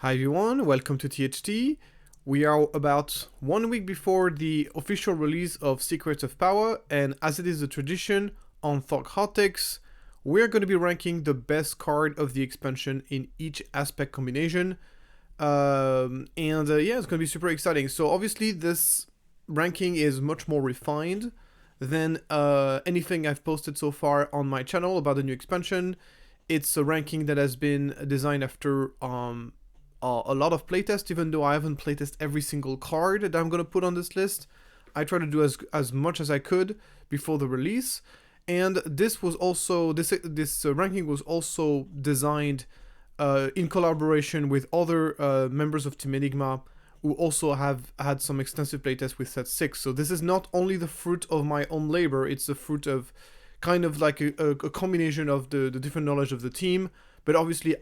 Hi everyone, welcome to THT. We are about 1 week before the official release of Secrets of Power, and as it is a tradition on Thorrk Hotix, we're going to be ranking the best card of the expansion in each aspect combination. Yeah, it's going to be super exciting. So obviously this ranking is much more refined than anything I've posted so far on my channel about the new expansion. It's a ranking that has been designed after a lot of playtests, even though I haven't playtested every single card that I'm going to put on this list. I try to do as much as I could before the release. And this was also, this ranking was also designed in collaboration with other members of Team Enigma who also have had some extensive playtests with set 6. So this is not only the fruit of my own labor, it's the fruit of kind of like a combination of the different knowledge of the team. But obviously,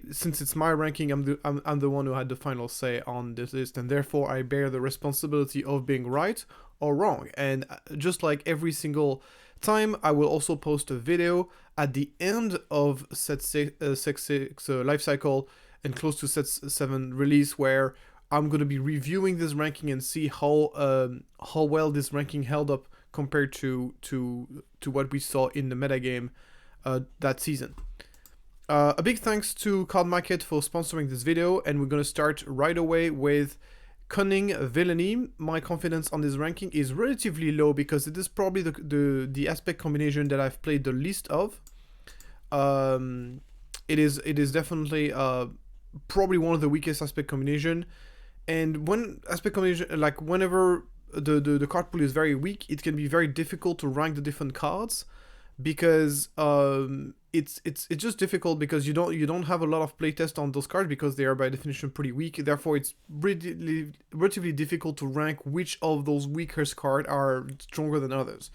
since it's my ranking, I'm the one who had the final say on this list, and therefore I bear the responsibility of being right or wrong. And just like every single time, I will also post a video at the end of set 6 life cycle and close to set 7 release, where I'm going to be reviewing this ranking and see how well this ranking held up compared to what we saw in the metagame that season. A big thanks to Card Market for sponsoring this video, and we're going to start right away with Cunning Villainy. My confidence on this ranking is relatively low because it is probably the aspect combination that I've played the least of. It is definitely probably one of the weakest aspect combination, and when aspect combination, like whenever the card pool is very weak, it can be very difficult to rank the different cards because it's just difficult because you don't have a lot of playtest on those cards because they are by definition pretty weak. Therefore, it's relatively difficult to rank which of those weaker cards are stronger than others.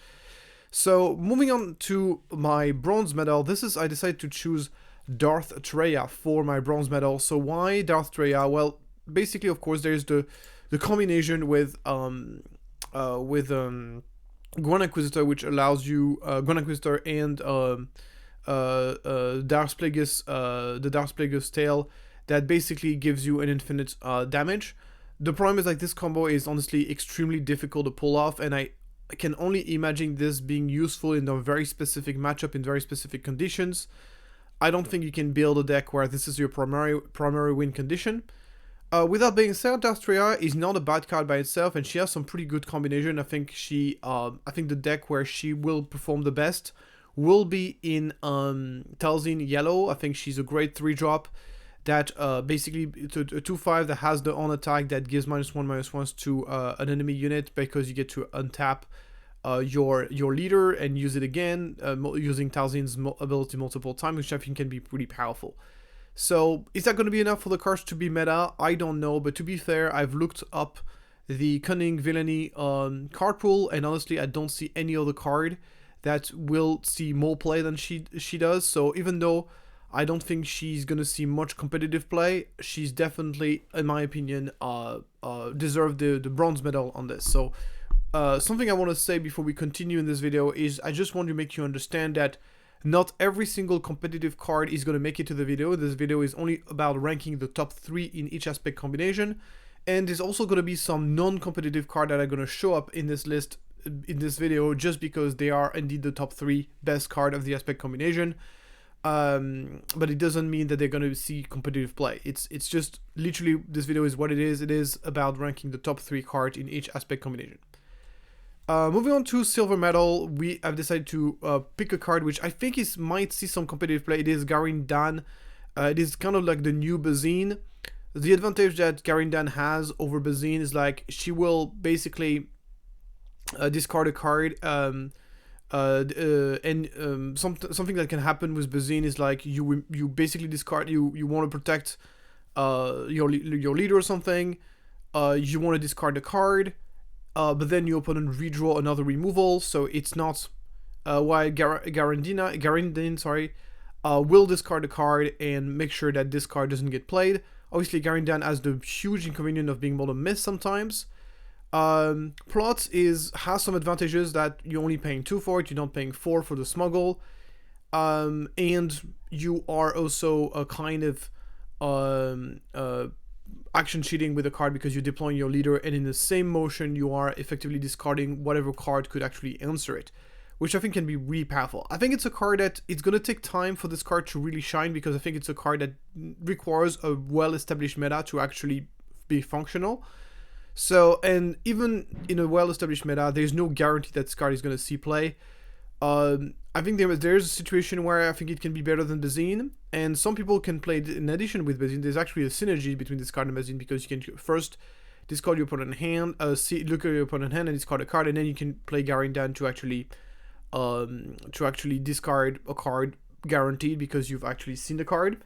So moving on to my bronze medal, I decided to choose Darth Treya for my bronze medal. So why Darth Treya? Well, basically, of course, there's the combination with Grand Inquisitor, which allows you Grand Inquisitor and Darth Plagueis, the Darth Plagueis tail, that basically gives you an infinite damage. The problem is, like, this combo is honestly extremely difficult to pull off, and I can only imagine this being useful in a very specific matchup in very specific conditions. I don't think you can build a deck where this is your primary win condition. With that being said, Darth Treya is not a bad card by itself, and she has some pretty good combination. I think the deck where she will perform the best will be in Talzin Yellow. I think she's a great 3-drop that basically it's a 2/5 that has the on attack that gives -1/-1 to an enemy unit, because you get to untap your leader and use it again using Talzin's ability multiple times, which I think can be pretty powerful. So, is that going to be enough for the cards to be meta? I don't know, but to be fair, I've looked up the Cunning Villainy card pool, and honestly, I don't see any other card that will see more play than she does. So, even though I don't think she's going to see much competitive play, she's definitely, in my opinion, deserved the bronze medal on this. So, something I want to say before we continue in this video is I just want to make you understand that not every single competitive card is going to make it to the video. This video is only about ranking the top 3 in each aspect combination. And there's also going to be some non-competitive cards that are going to show up in this list, in this video, just because they are indeed the top 3 best card of the aspect combination. But it doesn't mean that they're going to see competitive play. It's just literally, this video is what it is. It is about ranking the top 3 cards in each aspect combination. Moving on to silver medal, we have decided to pick a card which I think might see some competitive play. It is Garindan. It is kind of like the new Bazine. The advantage that Garindan has over Bazine is, like, she will basically discard a card, and something that can happen with Bazine is, like, you basically discard, you want to protect your leader or something, you want to discard the card. But then your opponent redraw another removal, so it's not why Garindin will discard the card and make sure that this card doesn't get played. Obviously, Garindan has the huge inconvenience of being able to miss sometimes. Plot has some advantages that you're only paying 2 for it, you're not paying 4 for the smuggle, and you are also a kind of action cheating with the card because you're deploying your leader, and in the same motion you are effectively discarding whatever card could actually answer it, which I think can be really powerful. I think it's a card that it's going to take time for this card to really shine, because I think it's a card that requires a well-established meta to actually be functional. So, and even in a well-established meta, there's no guarantee that this card is going to see play. I think there's a situation where I think it can be better than Bazine, and some people can play it in addition with Bazine. There's actually a synergy between this card and Bazine, because you can first discard your opponent's hand, look at your opponent's hand and discard a card, and then you can play Garin down to actually discard a card guaranteed because you've actually seen the card.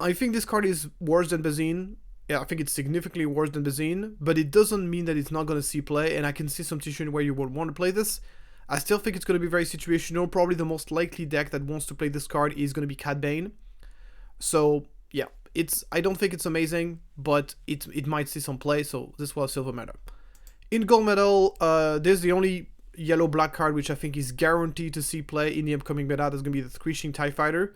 I think this card is worse than Bazine. Yeah, I think it's significantly worse than Bazine, but it doesn't mean that it's not going to see play, and I can see some situation where you would want to play this. I still think it's going to be very situational. Probably the most likely deck that wants to play this card is going to be Cad Bane. So, yeah, I don't think it's amazing, but it might see some play, so this was silver medal. In gold medal, there's the only yellow-black card which I think is guaranteed to see play in the upcoming meta. That's going to be the Screeching TIE Fighter.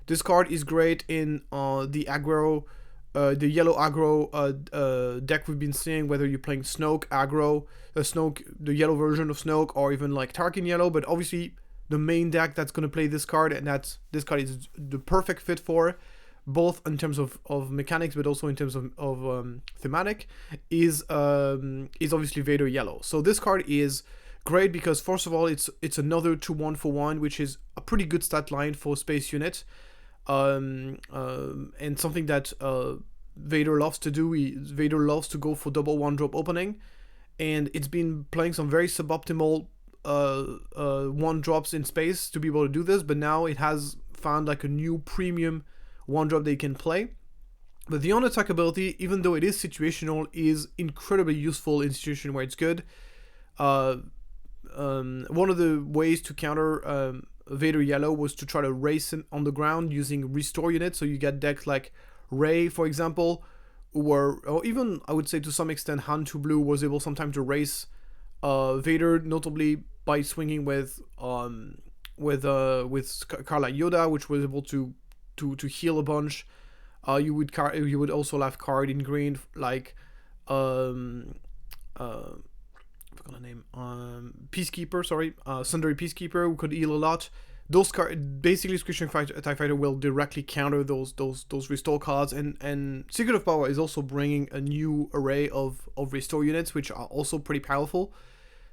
This card is great in the aggro, the yellow aggro deck we've been seeing, whether you're playing Snoke, aggro, Snoke, the yellow version of Snoke, or even like Tarkin yellow, but obviously the main deck that's going to play this card, and this card is the perfect fit for, both in terms of mechanics, but also in terms of thematic, is obviously Vader yellow. So this card is great because, first of all, it's another 2-1 for 1, which is a pretty good stat line for space unit. And something that Vader loves to do. Vader loves to go for double 1-drop opening, and it's been playing some very suboptimal 1-drops in space to be able to do this, but now it has found like a new premium 1-drop they can play. But the on-attack ability, even though it is situational, is incredibly useful in situation where it's good. One of the ways to counter Vader yellow was to try to race on the ground using restore units. So you get decks like Rey, for example, or even I would say to some extent Han 2 Blue was able sometimes to race Vader, notably by swinging with Karla Yoda, which was able to heal a bunch. You would also have card in green like I forgot the name. Peacekeeper, sorry, Sundari Peacekeeper, who could heal a lot. Those cards, basically, Screeching TIE Fighter will directly counter those restore cards, and Secret of Power is also bringing a new array of restore units, which are also pretty powerful.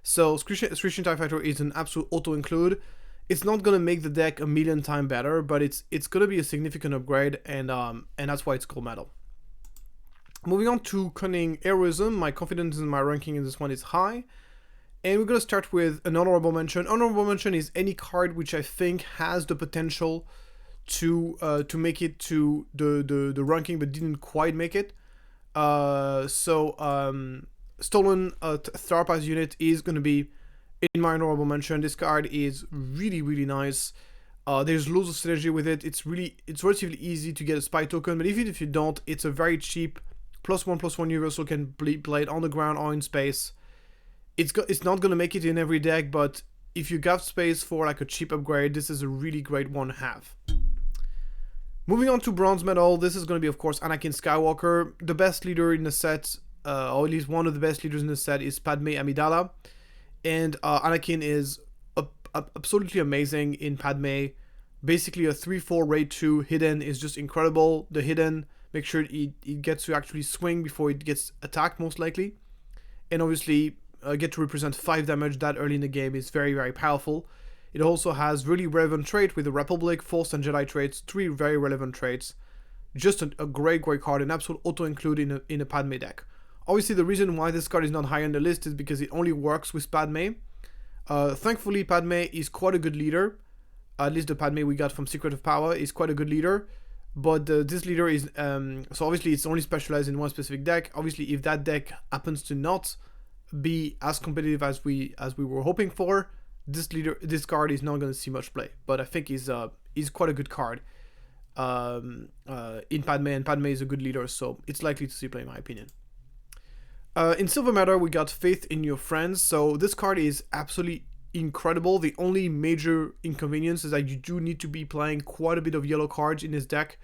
So Screeching TIE Fighter is an absolute auto include. It's not gonna make the deck a million times better, but it's gonna be a significant upgrade, and that's why it's gold medal. Moving on to Cunning heroism, my confidence in my ranking in this one is high. And we're going to start with an honorable mention. Honorable mention is any card which I think has the potential to make it to the ranking but didn't quite make it. Stolen Thorrk as unit is going to be in my honorable mention. This card is really, really nice. There's loads of synergy with it. It's relatively easy to get a spy token, but even if you don't, it's a very cheap +1/+1 universal, can be played on the ground or in space. It's not gonna make it in every deck, but if you got space for like a cheap upgrade, this is a really great one to have. Moving on to bronze medal, this is gonna be of course Anakin Skywalker. The best leader in the set, or at least one of the best leaders in the set, is Padme Amidala, and Anakin is absolutely amazing in Padme. Basically a 3/4 raid 2 hidden is just incredible. The hidden, make sure it gets to actually swing before it gets attacked most likely, and obviously get to represent 5 damage that early in the game is very, very powerful. It also has really relevant traits with the Republic, Force and Jedi traits, 3 very relevant traits. Just a great card, an absolute auto include in a Padme deck. Obviously the reason why this card is not high on the list is because it only works with Padme. Thankfully Padme is quite a good leader. At least the Padme we got from Secret of Power is quite a good leader. But this leader is, so obviously it's only specialized in one specific deck. Obviously if that deck happens to not be as competitive as we were hoping for, this card is not going to see much play. But I think he's quite a good card in Padme, and Padme is a good leader, so it's likely to see play in my opinion. In Silver Matter we got Faith in Your Friends. So this card is absolutely incredible. The only major inconvenience is that you do need to be playing quite a bit of yellow cards in this deck.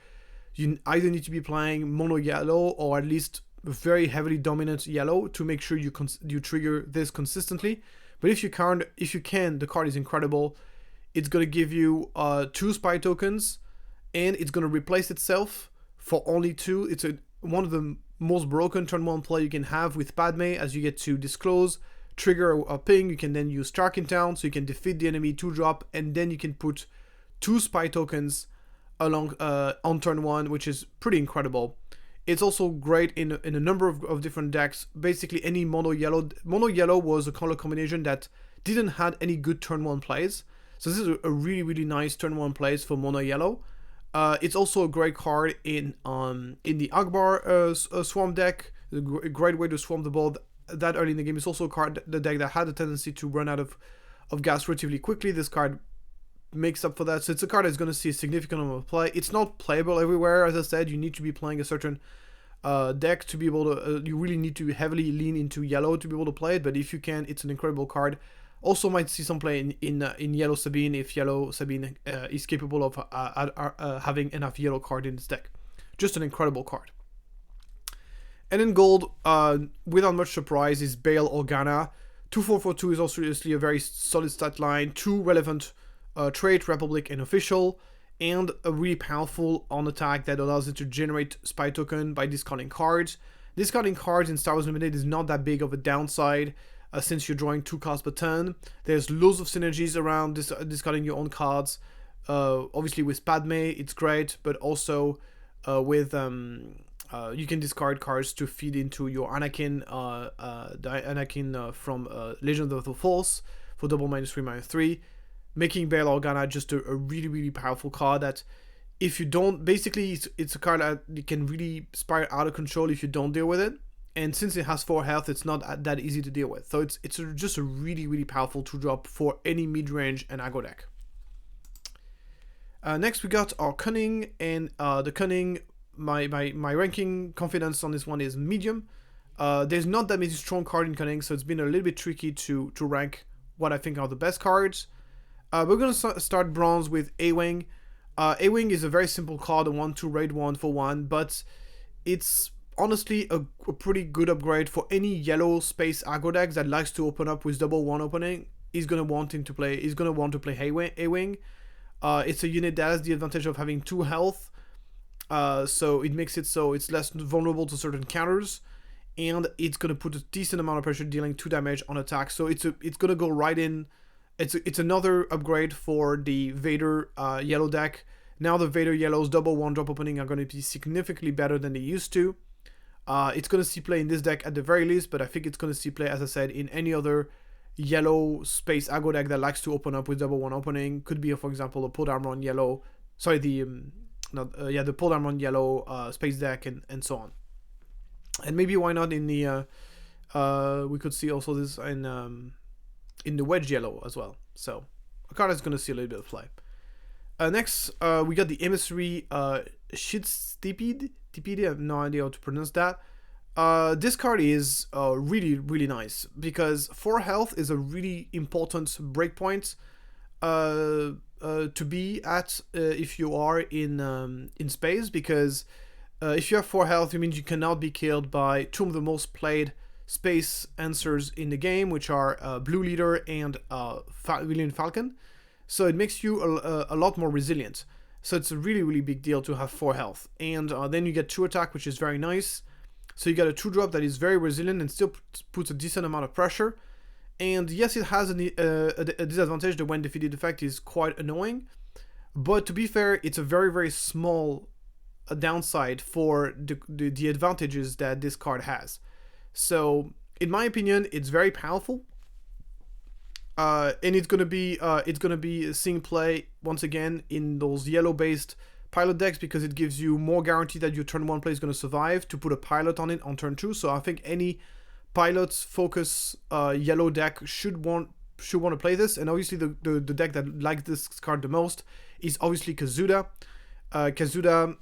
you either need to be playing mono yellow or at least very heavily dominant yellow to make sure you trigger this consistently. But if you can, the card is incredible. It's gonna give you 2 spy tokens, and it's gonna replace itself for only 2. It's one of the most broken turn 1 play you can have with Padme, as you get to disclose, trigger a ping. You can then use Thorrk in town, so you can defeat the enemy 2-drop, and then you can put 2 spy tokens along on turn 1, which is pretty incredible. It's also great in a number of different decks. Basically, any mono yellow. Mono yellow was a color combination that didn't have any good turn 1 plays. So this is a really, really nice turn 1 plays for mono yellow. It's also a great card in the Aggro swarm deck. A great way to swarm the board that early in the game. It's also a card, the deck that had a tendency to run out of gas relatively quickly. This card makes up for that. So it's a card that's going to see a significant amount of play. It's not playable everywhere, as I said. You need to be playing a certain deck to be able to. You really need to heavily lean into yellow to be able to play it. But if you can, it's an incredible card. Also might see some play in Yellow Sabine if Yellow Sabine is capable of having enough yellow card in its deck. Just an incredible card. And in gold, without much surprise, is Bail Organa. 2/4/2 is also obviously a very solid stat line. 2 relevant trait, Republic and Official, and a really powerful on attack that allows it to generate spy token by discarding cards. Discarding cards in Star Wars Limited is not that big of a downside. Since you're drawing 2 cards per turn, there's loads of synergies around discarding your own cards. Obviously with Padme, it's great, but also with you can discard cards to feed into your Anakin, from Legend of the Force for double -3/-3, making Bail Organa just a really, really powerful card that if you don't, basically it's a card that can really spiral out of control if you don't deal with it. And since it has 4 health, it's not that easy to deal with. So it's just a really, really powerful 2-drop for any mid-range and aggro deck. Next, we got our Cunning, and the Cunning, my ranking confidence on this one is medium. There's not that many strong cards in Cunning, so it's been a little bit tricky to rank what I think are the best cards. We're going to start bronze with A-Wing. A-Wing is a very simple card, a 1/2 raid 1 for 1, but it's honestly a pretty good upgrade for any yellow space aggro deck that likes to open up with double 1 opening. He's gonna want to play A-Wing. It's a unit that has the advantage of having 2 health, so it makes it so it's less vulnerable to certain counters, and it's gonna put a decent amount of pressure, dealing 2 damage on attack. So it's gonna go right in. It's another upgrade for the Vader yellow deck. Now the Vader yellows double 1-drop opening are going to be significantly better than they used to. It's going to see play in this deck at the very least, but I think it's going to see play, as I said, in any other yellow space aggro deck that likes to open up with double 1 opening. Could be, for example, a Pulled Armor on yellow. Sorry, the Pulled Armor on yellow space deck and so on. And maybe why not in the we could see also this in the wedge yellow as well. So a card is going to see a little bit of play. Next, we got the Emissary Shitstipid. I have no idea how to pronounce that. This card is really, really nice because 4 health is a really important breakpoint to be at if you are in space, because if you have 4 health, it means you cannot be killed by 2 of the most played space answers in the game, which are Blue Leader and William Falcon. So it makes you a lot more resilient. So it's a really, really big deal to have 4 health. And then you get 2 attack, which is very nice. So you get a 2-drop that is very resilient and still puts a decent amount of pressure. And yes, it has a disadvantage. The when defeated effect is quite annoying. But to be fair, it's a very, very small downside for the advantages that this card has. So in my opinion, it's very powerful. And it's gonna be seeing play once again in those yellow-based pilot decks, because it gives you more guarantee that your turn 1 play is gonna survive to put a pilot on it on turn 2. So I think any pilots focus yellow deck should want to play this. And obviously the deck that likes this card the most is obviously Kazuda. Kazuda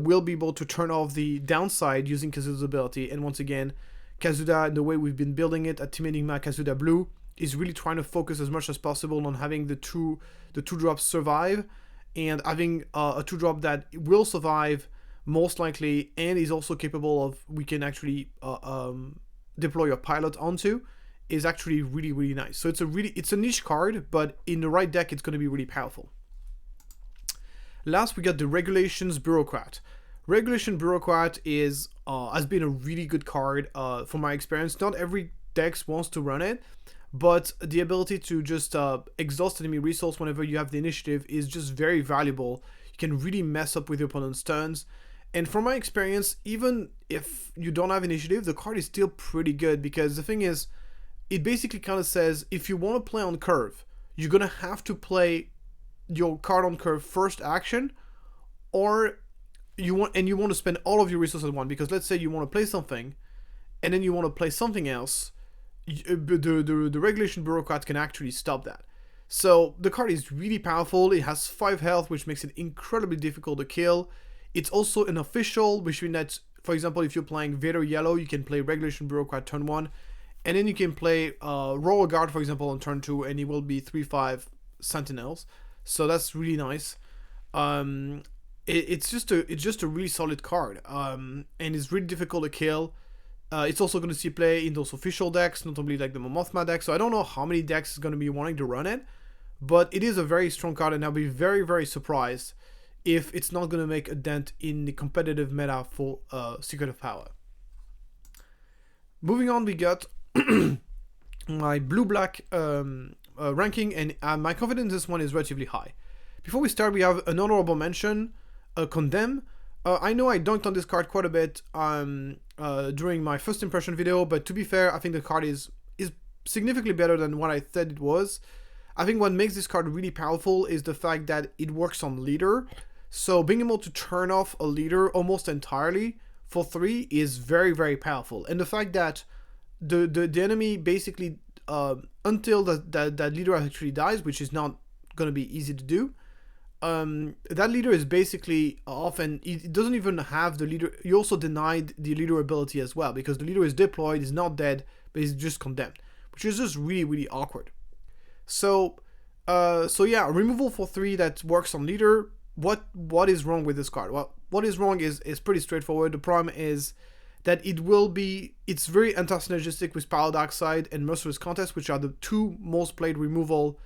will be able to turn off the downside using Kazuda's ability. And once again, Kazuda, the way we've been building it at Team Enigma Kazuda Blue, is really trying to focus as much as possible on having the two drops survive, and having a 2-drop that will survive most likely, and is also capable of, we can actually deploy your pilot onto, is actually really, really nice. So it's a niche card, but in the right deck, it's going to be really powerful. Last, we got the Regulations Bureaucrat. Regulation Bureaucrat is has been a really good card from my experience. Not every deck wants to run it, but the ability to just exhaust enemy resource whenever you have the initiative is just very valuable. You can really mess up with your opponent's turns. And from my experience, even if you don't have initiative, the card is still pretty good, because the thing is, it basically kind of says, if you want to play on curve, you're going to have to play your card on curve first action, or you want to spend all of your resources at one, because let's say you want to play something and then you want to play something else, the Regulation Bureaucrat can actually stop that. So the card is really powerful. It has 5 health, which makes it incredibly difficult to kill. It's also an official, which means that, for example, if you're playing Vader Yellow, you can play Regulation Bureaucrat turn 1, and then you can play Royal Guard, for example, on turn 2, and it will be 3/5 Sentinels. So that's really nice. It's just a really solid card, and it's really difficult to kill. It's also going to see play in those official decks, notably like the Momothma deck. So I don't know how many decks is going to be wanting to run it, but it is a very strong card, and I'll be very, very surprised if it's not going to make a dent in the competitive meta for Secret of Power. Moving on, we got my blue-black ranking, and my confidence in this one is relatively high. Before we start, we have an honorable mention, Condemn. I know I dunked on this card quite a bit during my first impression video, but to be fair, I think the card is significantly better than what I said it was. I think what makes this card really powerful is the fact that it works on leader. So being able to turn off a leader almost entirely for 3 is very, very powerful. And the fact that the enemy basically, until that leader actually dies, which is not going to be easy to do, that leader is basically off, and it doesn't even have the leader. You also denied the leader ability as well, because the leader is deployed, is not dead, but is just condemned, which is just really, really awkward. So yeah, removal for 3 that works on leader. What is wrong with this card? Well, what is wrong is pretty straightforward. The problem is that it's very anti-synergistic with Paradox Side and Merciless Contest, which are the 2 most played removal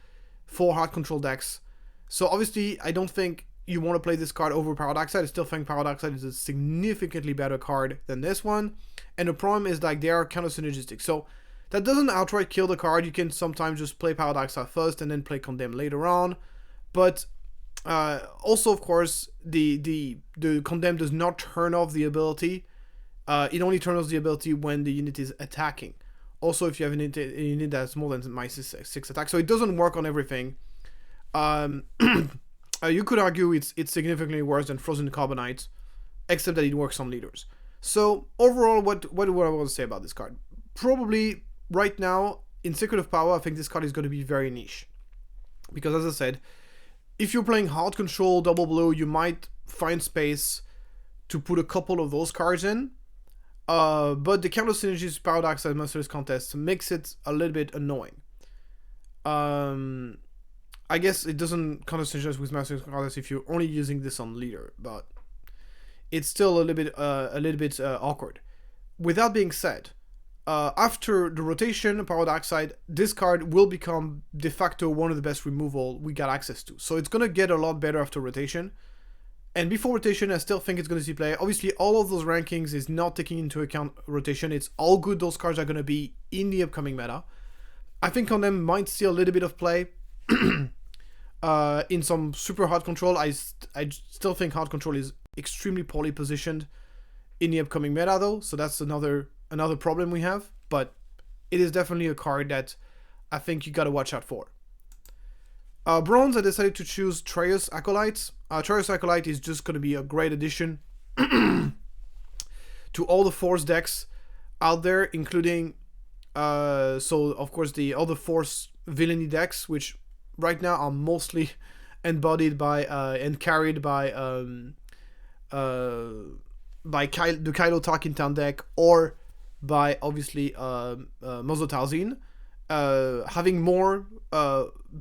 for hard control decks. So obviously, I don't think you want to play this card over Paradox Side. I still think Paradox Side is a significantly better card than this one. And the problem is, like, they are kind of synergistic. So that doesn't outright kill the card. You can sometimes just play Paradox Side first and then play Condemn later on. But also, of course, the Condemn does not turn off the ability. It only turns off the ability when the unit is attacking. Also, if you have a unit that's more than -6 attack. So it doesn't work on everything. You could argue it's significantly worse than Frozen Carbonite, except that it works on leaders. So overall, what do I want to say about this card? Probably right now in Secret of Power, I think this card is going to be very niche, because as I said, if you're playing hard control, double blue, you might find space to put a couple of those cards in. But the counter synergies Paradox and Merciless Contest makes it a little bit annoying. I guess it doesn't counter synergize with Merciless Contest if you're only using this on leader, but it's still a little bit awkward. With that being said, after the rotation, Paradox Side, this card will become de facto one of the best removal we got access to. So it's gonna get a lot better after rotation. And before rotation, I still think it's going to see play. Obviously, all of those rankings is not taking into account rotation. It's all good those cards are going to be in the upcoming meta. I think on them might see a little bit of play in some super hard control. I still think hard control is extremely poorly positioned in the upcoming meta, though. So that's another problem we have. But it is definitely a card that I think you got to watch out for. Bronze, I decided to choose Trios Acolytes. Trios Acolyte is just going to be a great addition to all the Force decks out there, including, so of course the other Force villainy decks, which right now are mostly embodied by and carried by the Kylo Tarkin deck, or by obviously Mozo Talzin. Having more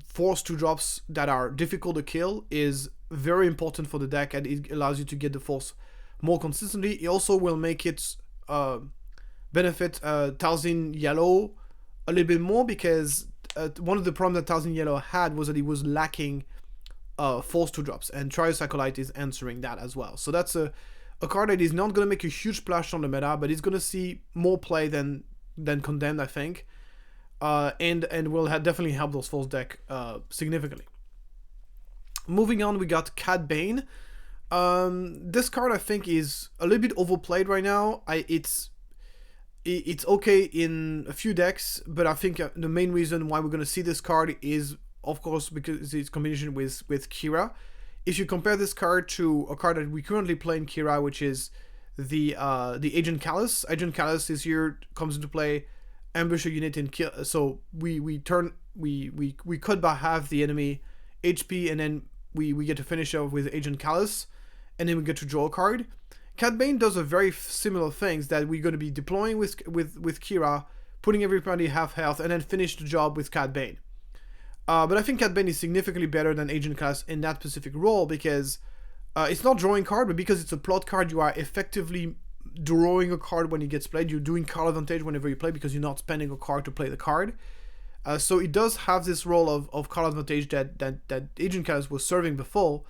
Force 2-drops that are difficult to kill is very important for the deck, and it allows you to get the Force more consistently. It also will make it benefit Talzin Yellow a little bit more, because one of the problems that Talzin Yellow had was that he was lacking Force 2-drops, and Trios Acolyte is answering that as well. So that's a card that is not going to make a huge splash on the meta, but it's going to see more play than Condemned, I think, and will definitely help those Force deck significantly. Moving on, we got Cad Bane. This card I think is a little bit overplayed right now. It's okay in a few decks, but I think the main reason why we're going to see this card is, of course, because it's combination with Kira. If you compare this card to a card that we currently play in Kira, which is the Agent Callus. Agent Callus this year comes into play, ambush a unit in kill. So we cut by half the enemy HP, and then we get to finish off with Agent Callus, and then we get to draw a card. Cad Bane does a very similar things that we're going to be deploying with Kira, putting everybody half health, and then finish the job with Cad Bane. But I think Cad Bane is significantly better than Agent Callus in that specific role, because it's not drawing card, but because it's a plot card, you are effectively drawing a card when it gets played. You're doing card advantage whenever you play, because you're not spending a card to play the card. So it does have this role of card advantage that Agent Callus was serving before.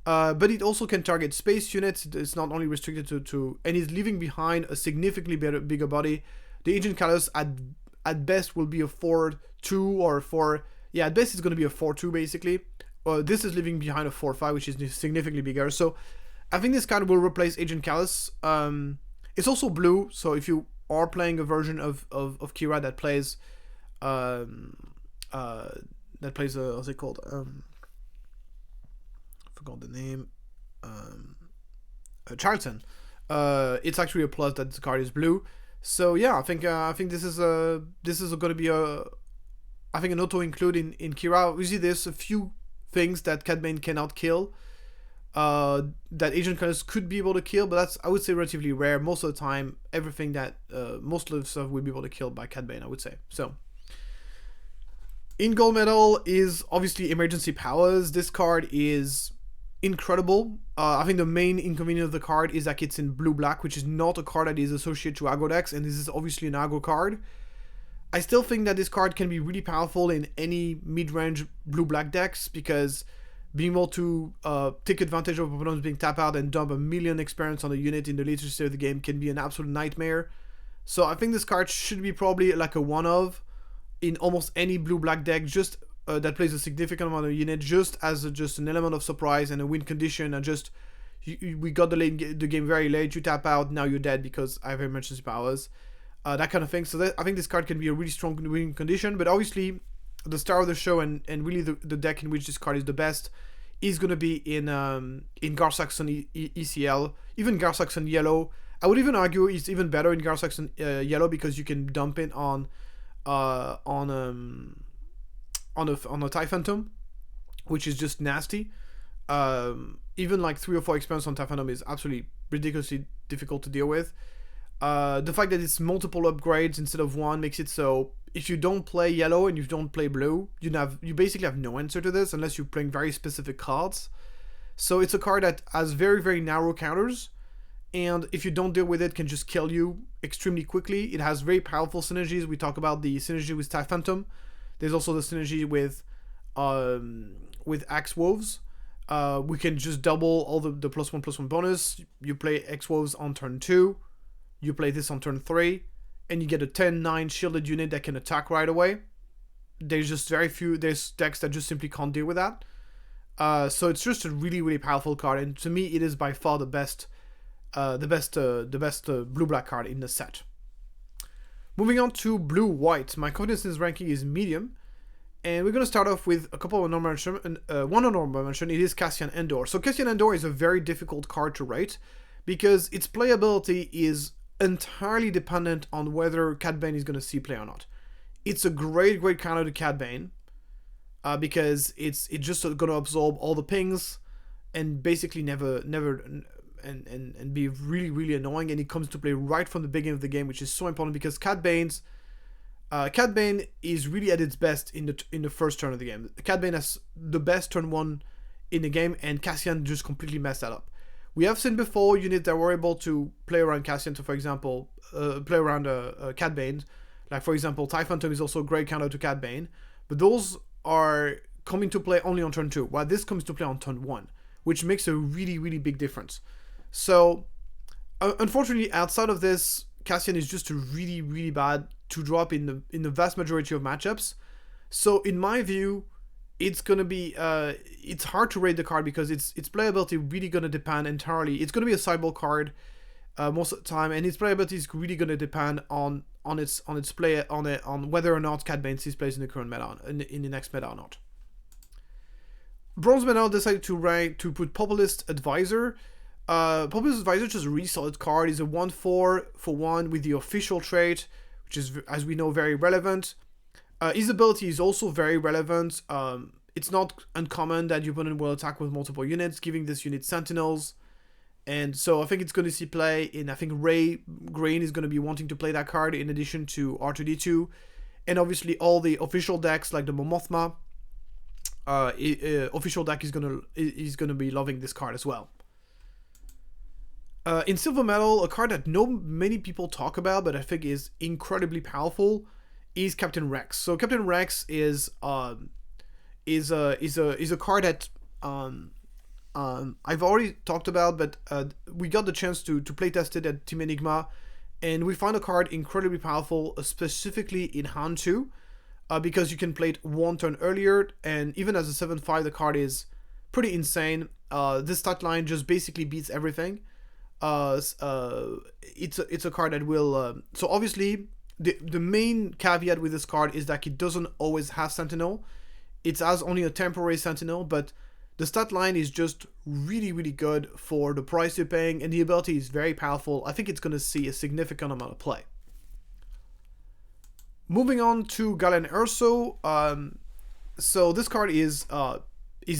But it also can target space units. It's not only restricted to and he's leaving behind a significantly bigger body. The Agent Callus at best will be a 4-2 or 4. Yeah, at best it's going to be a 4-2 basically. This is leaving behind a 4-5, which is significantly bigger. So I think this card will replace Agent Callus. It's also blue, so if you are playing a version of Kira that plays what's it called? Forgot the name. Charlton. It's actually a plus that the card is blue. So yeah, I think this is going to be an auto include in Kira. We see there's a few things that Cad Bane cannot kill, that Agent Callus could be able to kill, but that's, I would say, relatively rare. Most of the time, everything that most of the stuff will be able to kill by Cad Bane, I would say. So in gold medal is obviously emergency powers. This card is incredible. I think the main inconvenience of the card is that it's in blue-black, which is not a card that is associated to aggro decks, and this is obviously an aggro card. I still think that this card can be really powerful in any mid-range blue-black decks, because being able to take advantage of opponents being tapped out and dump 1,000,000 experience on a unit in the later stage of the game can be an absolute nightmare. So I think this card should be probably like a one-of in almost any blue-black deck, just that plays a significant amount of unit, just as just an element of surprise and a win condition, and just we got the game very late, you tap out, now you're dead because I have emergency powers, that kind of thing. So I think this card can be a really strong win condition, but obviously the star of the show and really the deck in which this card is the best is going to be in Gar-Saxon ECL, even Gar-Saxon Yellow. I would even argue it's even better in Gar-Saxon Yellow, because you can dump it on a TIE Phantom, which is just nasty. Even like 3 or 4 experience on TIE Phantom is absolutely ridiculously difficult to deal with. The fact that it's multiple upgrades instead of one makes it so if you don't play yellow and you don't play blue, you basically have no answer to this unless you're playing very specific cards. So it's a card that has very, very narrow counters, and if you don't deal with it, can just kill you extremely quickly. It has very powerful synergies. We talk about the synergy with TIE Phantom. There's also the synergy with Axe Wolves. We can just double all the +1/+1 bonus. You play Axe Wolves on turn 2. You play this on turn 3. And you get a 10-9 shielded unit that can attack right away. There's just there's decks that just simply can't deal with that. So it's just a really, really powerful card. And to me, it is by far the best blue-black card in the set. Moving on to blue-white. My confidence in this ranking is medium. And we're going to start off with a couple of honorable mentions. One honorable mention, it is Cassian Andor. So Cassian Andor is a very difficult card to rate, because its playability is entirely dependent on whether Cad Bane is going to see play or not. It's a great counter to Cad Bane, because it's just going to absorb all the pings and basically never and be really, really annoying, and it comes to play right from the beginning of the game, which is so important, because Cad Bane is really at its best in the first turn of the game. Cad Bane has the best turn 1 in the game, and Cassian just completely messed that up. We have seen before units that were able to play around Cassian, so for example, play around Cat Bane. Like for example, TIE Phantom is also a great counter to Cat Bane, but those are coming to play only on turn 2, while this comes to play on turn 1, which makes a really, really big difference. So, unfortunately, outside of this, Cassian is just really, really bad to drop in the vast majority of matchups. So, in my view, it's gonna be it's hard to rate the card because its playability really gonna depend entirely. It's gonna be a sideboard card most of the time, and its playability is really gonna depend on its play on whether or not Cat Bane sees plays in the current meta in the next meta or not. Bronze Medal decided to put Populist Advisor. Populist Advisor is just a really solid card. It's a 1/4 for 1 with the official trait, which is, as we know, very relevant. His ability is also very relevant. It's not uncommon that your opponent will attack with multiple units, giving this unit Sentinels. And so I think it's going to see play in, I think Ray Grain is going to be wanting to play that card in addition to R2D2. And obviously all the official decks like the Momothma. Official deck is gonna be loving this card as well. In Silver Metal, a card that many people talk about, but I think is incredibly powerful, is Captain Rex. So Captain Rex is a card that I've already talked about, but we got the chance to play test it at Team Enigma, and we found a card incredibly powerful, specifically in hand 2. Because you can play it 1 turn earlier, and even as a 7/5, the card is pretty insane. This stat line just basically beats everything. It's a card that will. So obviously, the main caveat with this card is that it doesn't always have Sentinel. It has only a temporary Sentinel, but the stat line is just really, really good for the price you're paying, and the ability is very powerful. I think it's going to see a significant amount of play. Moving on to Galen Erso, so this card is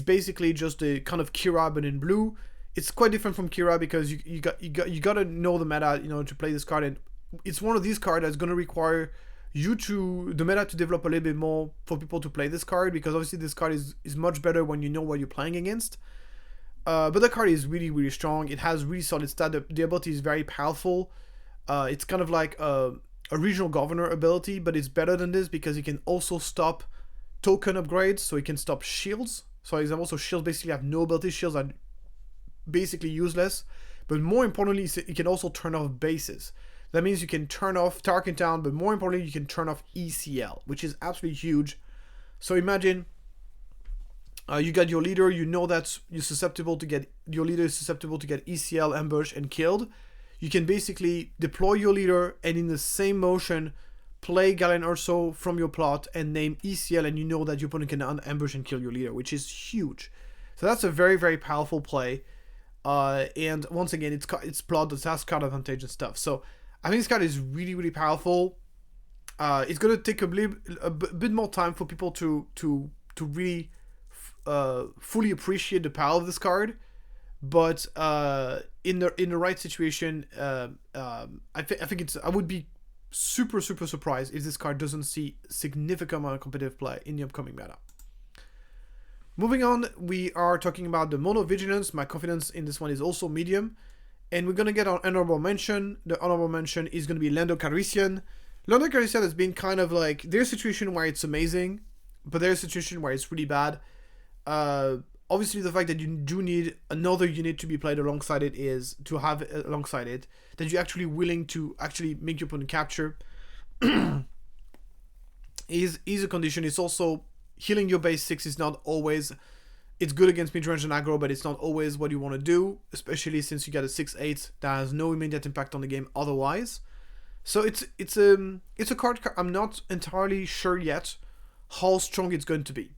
basically just a kind of Kira but in blue. It's quite different from Kira because you gotta know the meta, to play this card, and it's one of these cards that's gonna require the meta to develop a little bit more for people to play this card, because obviously this card is much better when you know what you're playing against. But the card is really, really strong. It has really solid stat. The ability is very powerful. It's kind of like a regional governor ability, but it's better than this because it can also stop token upgrades, so it can stop shields. So for example, shields basically have no ability. Shields are basically useless, but more importantly, it can also turn off bases. That means you can turn off Thorrk in town, but more importantly, you can turn off ECL, which is absolutely huge. So imagine you got your leader, you know that your leader is susceptible to get ECL, ambushed, and killed. You can basically deploy your leader and in the same motion play Galen Erso from your plot and name ECL, and you know that your opponent can ambush and kill your leader, which is huge. So that's a very, very powerful play. And once again, it's plot that has card advantage and stuff. So I think this card is really, really powerful. It's going to take a bit more time for people to really fully appreciate the power of this card. But in the right situation, I think I would be super, super surprised if this card doesn't see significant amount of competitive play in the upcoming meta. Moving on, we are talking about the mono vigilance. My confidence in this one is also medium, and we're gonna get an honorable mention. The honorable mention is gonna be Lando Calrissian. Lando Calrissian has been kind of like, there's a situation where it's amazing, but there's a situation where it's really bad. Obviously, the fact that you do need another unit to be played alongside it is to have alongside it that you're actually willing to actually make your opponent capture is a condition. It's also healing your base 6 is not always, it's good against mid-range and aggro, but it's not always what you want to do, especially since you got a 6/8 that has no immediate impact on the game otherwise. So it's a card I'm not entirely sure yet how strong it's going to be,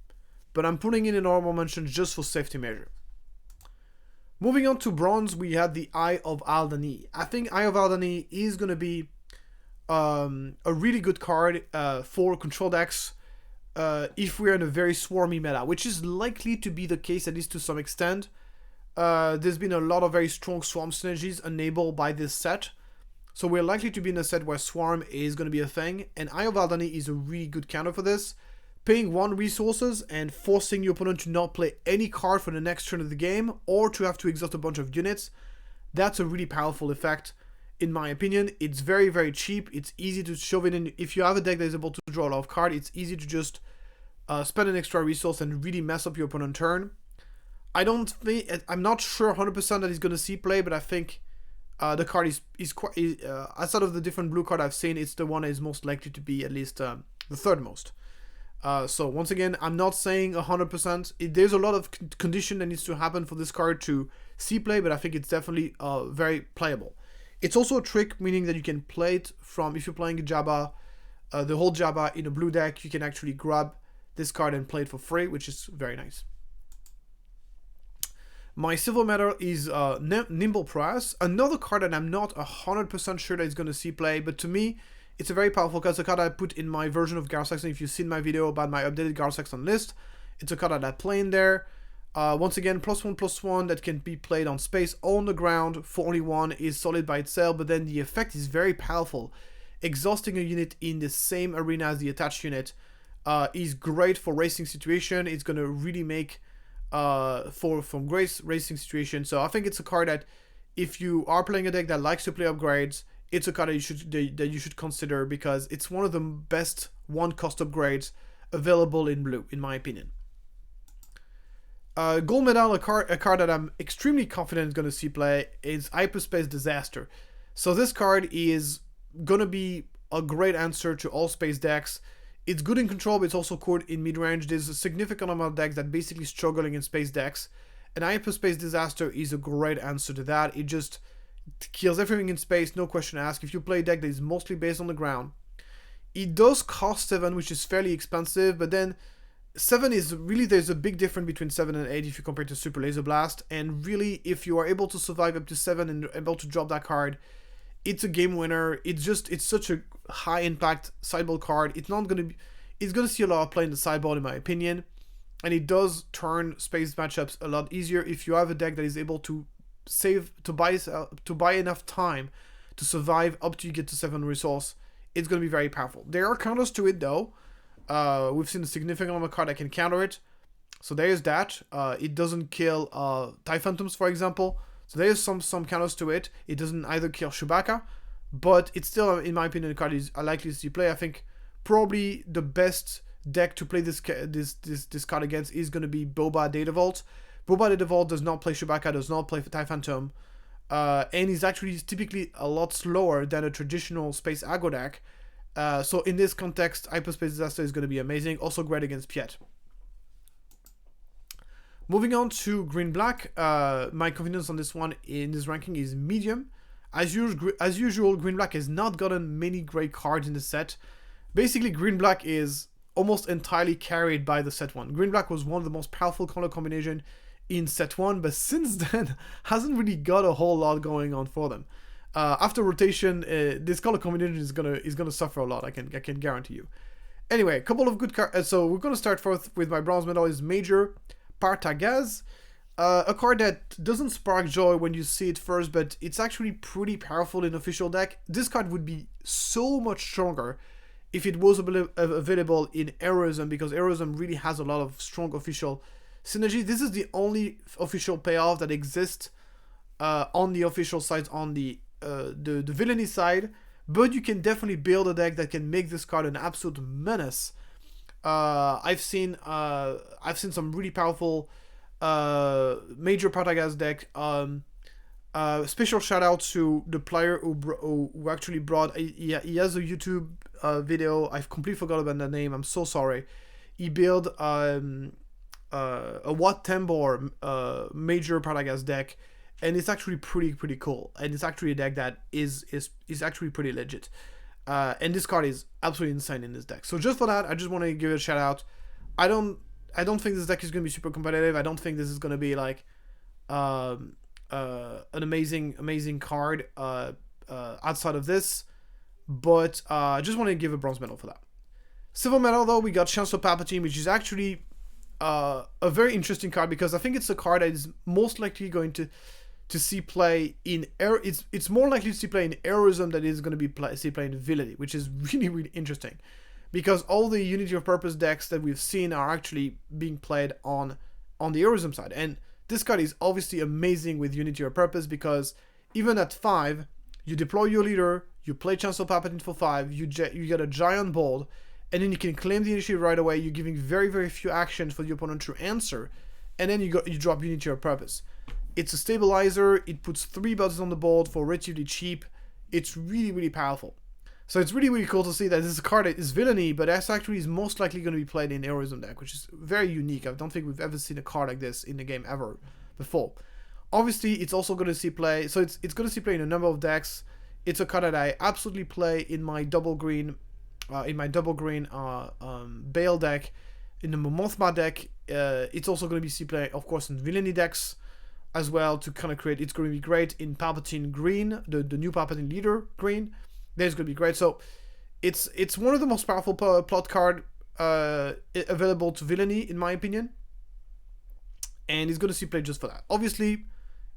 but I'm putting in an honorable mention just for safety measure. Moving on to bronze, we had the Eye of Aldani. I think Eye of Aldani is going to be a really good card for control decks if we're in a very swarmy meta, which is likely to be the case, at least to some extent. There's been a lot of very strong swarm synergies enabled by this set, so we're likely to be in a set where swarm is going to be a thing, and Eye of Aldani is a really good counter for this. Paying 1 resources and forcing your opponent to not play any card for the next turn of the game, or to have to exhaust a bunch of units, That's a really powerful effect. In my opinion, it's very, very cheap. It's easy to shove it in. If you have a deck that is able to draw a lot of cards, it's easy to just spend an extra resource and really mess up your opponent's turn. I'm not sure 100% that he's going to see play, but I think the card is quite, outside of the different blue card I've seen, it's the one that is most likely to be at least the third most. So once again, I'm not saying 100%. There's a lot of condition that needs to happen for this card to see play, but I think it's definitely very playable. It's also a trick, meaning that you can play it from, if you're playing a Jabba, the whole Jabba in a blue deck, you can actually grab this card and play it for free, which is very nice. My silver medal is Nimble Press, another card that I'm not 100% sure that it's going to see play, but to me, it's a very powerful card. It's a card I put in my version of Garth Saxon. If you've seen my video about my updated Garth Saxon list, it's a card that I play in there. Once again, +1/+1 that can be played on space or on the ground for only 1 is solid by itself, but then the effect is very powerful. Exhausting a unit in the same arena as the attached unit is great for racing situation. It's going to really make from great racing situation. So I think it's a card that if you are playing a deck that likes to play upgrades, it's a card that you should consider, because it's one of the best one-cost upgrades available in blue, in my opinion. Gold medal, a card that I'm extremely confident is going to see play, is Hyperspace Disaster. So this card is going to be a great answer to all space decks. It's good in control, but it's also good in mid-range. There's a significant amount of decks that basically struggling in space decks, and Hyperspace Disaster is a great answer to that. It just kills everything in space, no question asked. If you play a deck that is mostly based on the ground, it does cost 7, which is fairly expensive, but then 7 is really, there's a big difference between 7 and 8 if you compare to Super Laser Blast, and really, if you are able to survive up to 7 and able to drop that card, it's a game winner. It's such a high impact sideboard card. It's going to see a lot of play in the sideboard, in my opinion, and it does turn space matchups a lot easier if you have a deck that is able to buy enough time to survive up to you get to 7 resource. It's going to be very powerful. There are counters to it though. We've seen a significant amount of card that can counter it. So there's that. It doesn't kill TIE Phantoms, for example. So there's some counters to it. It doesn't either kill Chewbacca, but it's still, in my opinion, the card is likely to see play. I think probably the best deck to play this card against is going to be Boba Data Vault. Boba Data Vault does not play Chewbacca, does not play TIE Phantom, and is actually typically a lot slower than a traditional space aggro deck. So in this context, Hyperspace Disaster is going to be amazing. Also great against Piet. Moving on to Green-Black, my confidence on this one in this ranking is medium. As usual, Green-Black has not gotten many great cards in the set. Basically, Green-Black is almost entirely carried by the set 1. Green-Black was one of the most powerful color combination in set 1, but since then hasn't really got a whole lot going on for them. After rotation, this color combination is gonna suffer a lot. I can guarantee you. Anyway, a couple of good cards. So we're gonna start forth with my bronze medal is Major Partagaz, a card that doesn't spark joy when you see it first, but it's actually pretty powerful in official deck. This card would be so much stronger if it was available in heroism, because heroism really has a lot of strong official synergy. This is the only official payoff that exists on the official side, on the villainy side, but you can definitely build a deck that can make this card an absolute menace. I've seen some really powerful Major Partagaz deck. Special shout out to the player who actually brought. He has a YouTube video. I've completely forgot about the name. I'm so sorry. He built a Wat Tambor Major Partagaz deck, and it's actually pretty cool. And it's actually a deck that is actually pretty legit. And this card is absolutely insane in this deck. So just for that, I just want to give it a shout out. I don't think this deck is going to be super competitive. I don't think this is going to be like an amazing card outside of this. But I just want to give a bronze medal for that. Silver medal though, we got Chancellor Palpatine, which is actually a very interesting card, because I think it's a card that is most likely going to see play in it's more likely to see play in heroism than it is going to be see play in villainy, which is really interesting, because all the Unity of Purpose decks that we've seen are actually being played on the heroism side, and this card is obviously amazing with Unity of Purpose because even at 5, you deploy your leader, you play Chancellor Palpatine for 5, you get a giant board, and then you can claim the initiative right away. You're giving very, very few actions for the opponent to answer, and then you drop Unity of Purpose. It's a stabilizer, it puts 3 buttons on the board for relatively cheap. It's really, really powerful. So it's really, really cool to see that this is a card that is villainy, but that's actually is most likely going to be played in heroism deck, which is very unique. I don't think we've ever seen a card like this in the game ever before. Obviously, it's also going to see play, so it's going to see play in a number of decks. It's a card that I absolutely play in my double green Bale deck, in the Mothma deck. It's also going to be see play, of course, in villainy decks as well, to kind of create. It's going to be great in Palpatine green, the new Palpatine leader green. That's going to be great. So it's one of the most powerful plot card available to villainy, in my opinion, and it's going to see play just for that. Obviously,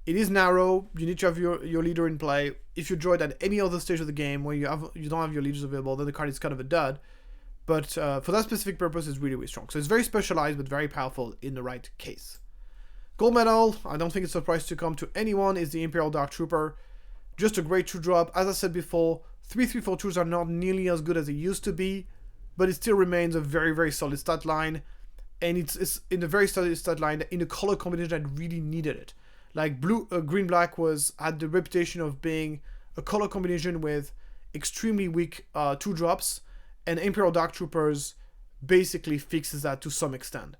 it is narrow. You need to have your leader in play. If you draw it at any other stage of the game where you don't have your leaders available, then the card is kind of a dud. But for that specific purpose, it's really, really strong. So it's very specialized, but very powerful in the right case. Gold medal, I don't think it's a surprise to come to anyone, is the Imperial Dark Trooper. Just a great 2-drop. As I said before, 3/3/4 are not nearly as good as they used to be, but it still remains a very, very solid stat line. And it's in a very solid stat line in a color combination that really needed it. Like green black had the reputation of being a color combination with extremely weak 2-drops, and Imperial Dark Troopers basically fixes that to some extent.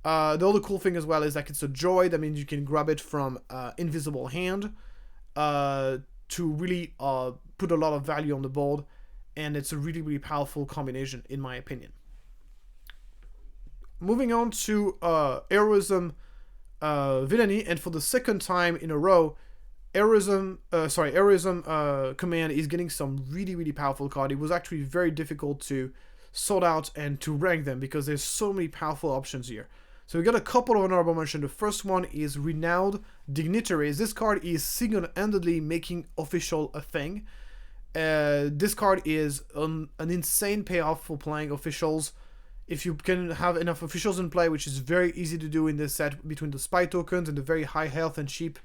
The other cool thing as well is like it's a droid. That means you can grab it from invisible hand to really put a lot of value on the board, and it's a really, really powerful combination in my opinion. Moving on to heroism villainy, and for the second time in a row, heroism command is getting some really, really powerful card. It was actually very difficult to sort out and to rank them because there's so many powerful options here. So we got a couple of honorable mentions. The first one is Renowned Dignitaries. This card is single-handedly making official a thing. This card is an insane payoff for playing officials. If you can have enough officials in play, which is very easy to do in this set between the spy tokens and the very high health and cheap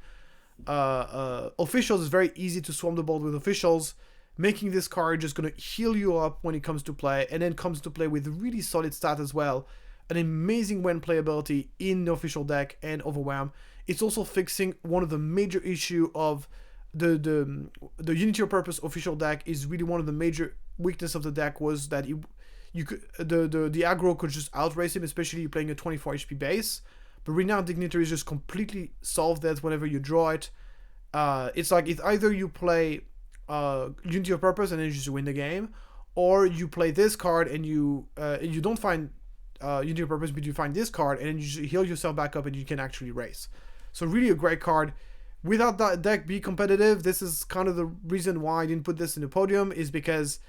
officials, is very easy to swarm the board with officials, making this card just going to heal you up when it comes to play, and then comes to play with really solid stat as well. An amazing when playability in the official deck and Overwhelm. It's also fixing one of the major issue of the Unity of Purpose official deck. Is really one of the major weakness of the deck was that the aggro could just outrace him, especially playing a 24 HP base. But Renowned Dignitaries just completely solve that whenever you draw it. It's like it's either you play Unity of Purpose and then you just win the game, or you play this card and you don't find Unity of Purpose, but you find this card and then you just heal yourself back up and you can actually race. So really a great card. Without that deck be competitive, this is kind of the reason why I didn't put this in the podium, is because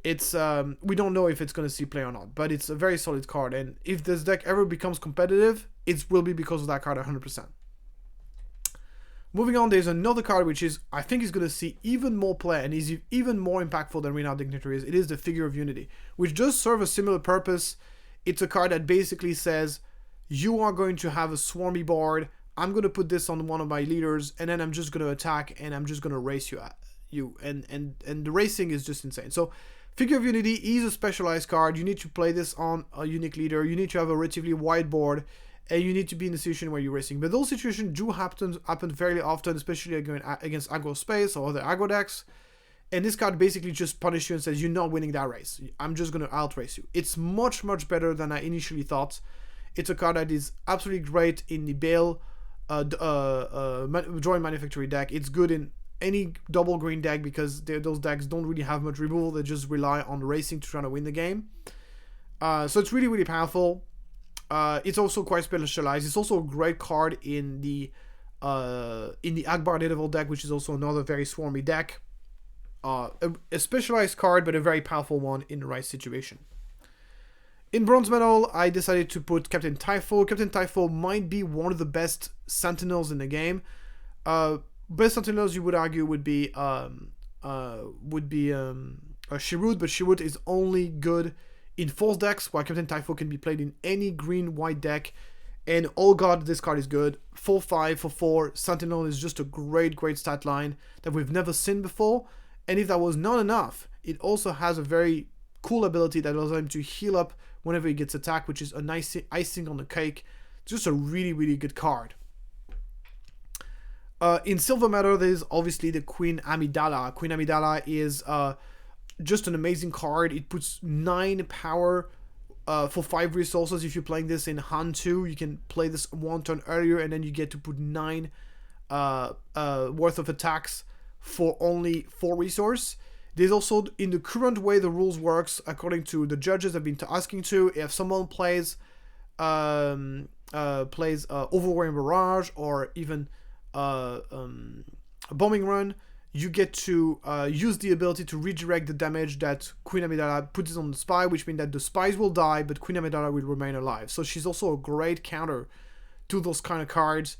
it's we don't know if it's going to see play or not, but it's a very solid card, and if this deck ever becomes competitive, it will be because of that card 100%. Moving on, there's another card which is, I think, is going to see even more play and is even more impactful than Renowned Dignitaries. It is the Figure of Unity, which does serve a similar purpose. It's a card that basically says, you are going to have a swarmy board, I'm going to put this on one of my leaders, and then I'm just going to attack, and I'm just going to race you. And the racing is just insane. So Figure of Unity is a specialized card. You need to play this on a unique leader. You need to have a relatively wide board, and you need to be in a situation where you're racing. But those situations do happen fairly often, especially against aggro space or other aggro decks. And this card basically just punishes you and says, you're not winning that race. I'm just going to outrace you. It's much, much better than I initially thought. It's a card that is absolutely great in the Bale drawing manufactory deck. It's good in any double green deck because those decks don't really have much removal. They just rely on racing to try to win the game. So it's really, really powerful. It's also quite specialized. It's also a great card in the Akbar Daredevil deck, which is also another very swarmy deck. A specialized card, but a very powerful one in the right situation. In bronze medal, I decided to put Captain Typho. Captain Typho might be one of the best Sentinels in the game. Best Sentinels, you would argue, would be Shirut, but Shirut is only good in Force decks, while Captain Typho can be played in any green-white deck, And oh god, this card is good. 4/5 for 4. Sentinel is just a great stat line that we've never seen before. And if that was not enough, it also has a very cool ability that allows him to heal up whenever he gets attacked, which is a nice icing on the cake. Just a really good card. In Silver Metal, there's obviously the Queen Amidala. Queen Amidala is just an amazing card. It puts 9 power for 5 resources. If you're playing this in hand 2, you can play this 1 turn earlier, and then you get to put 9 worth of attacks for only 4 resource. There's also, in the current way the rules works, according to the judges I've been asking to, if someone plays Overwhelming Barrage or even Bombing Run, you get to use the ability to redirect the damage that Queen Amidala puts on the spy, which means that the spies will die, but Queen Amidala will remain alive. So she's also a great counter to those kind of cards,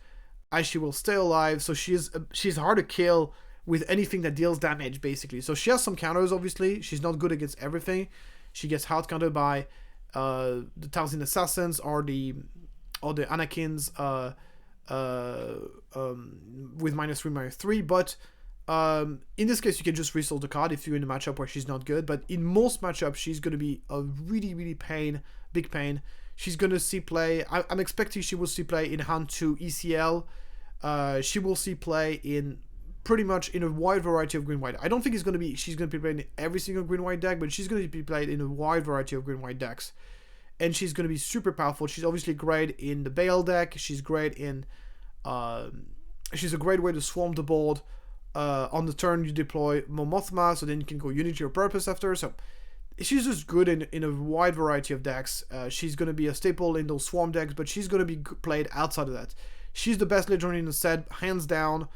as she will stay alive. So she's hard to kill with anything that deals damage, basically. So she has some counters, obviously. She's not good against everything. She gets hard countered by the Thousand Assassins or the Anakins with -3/-3, but in this case you can just resource the card if you're in a matchup where she's not good. But in most matchups she's going to be a really big pain. She's going to see play. I'm expecting she will see play in hand 2 ECL. She will see play in pretty much in a wide variety of green-white. I don't think she's going to be played in every single green-white deck, but she's going to be played in a wide variety of green-white decks. And she's going to be super powerful. She's obviously great in the Bale deck. She's great in... she's a great way to swarm the board. On the turn, you deploy Momothma, so then you can go Unity or Purpose after. So she's just good in a wide variety of decks. She's going to be a staple in those swarm decks, but she's going to be played outside of that. She's the best Legionary in the set, hands down.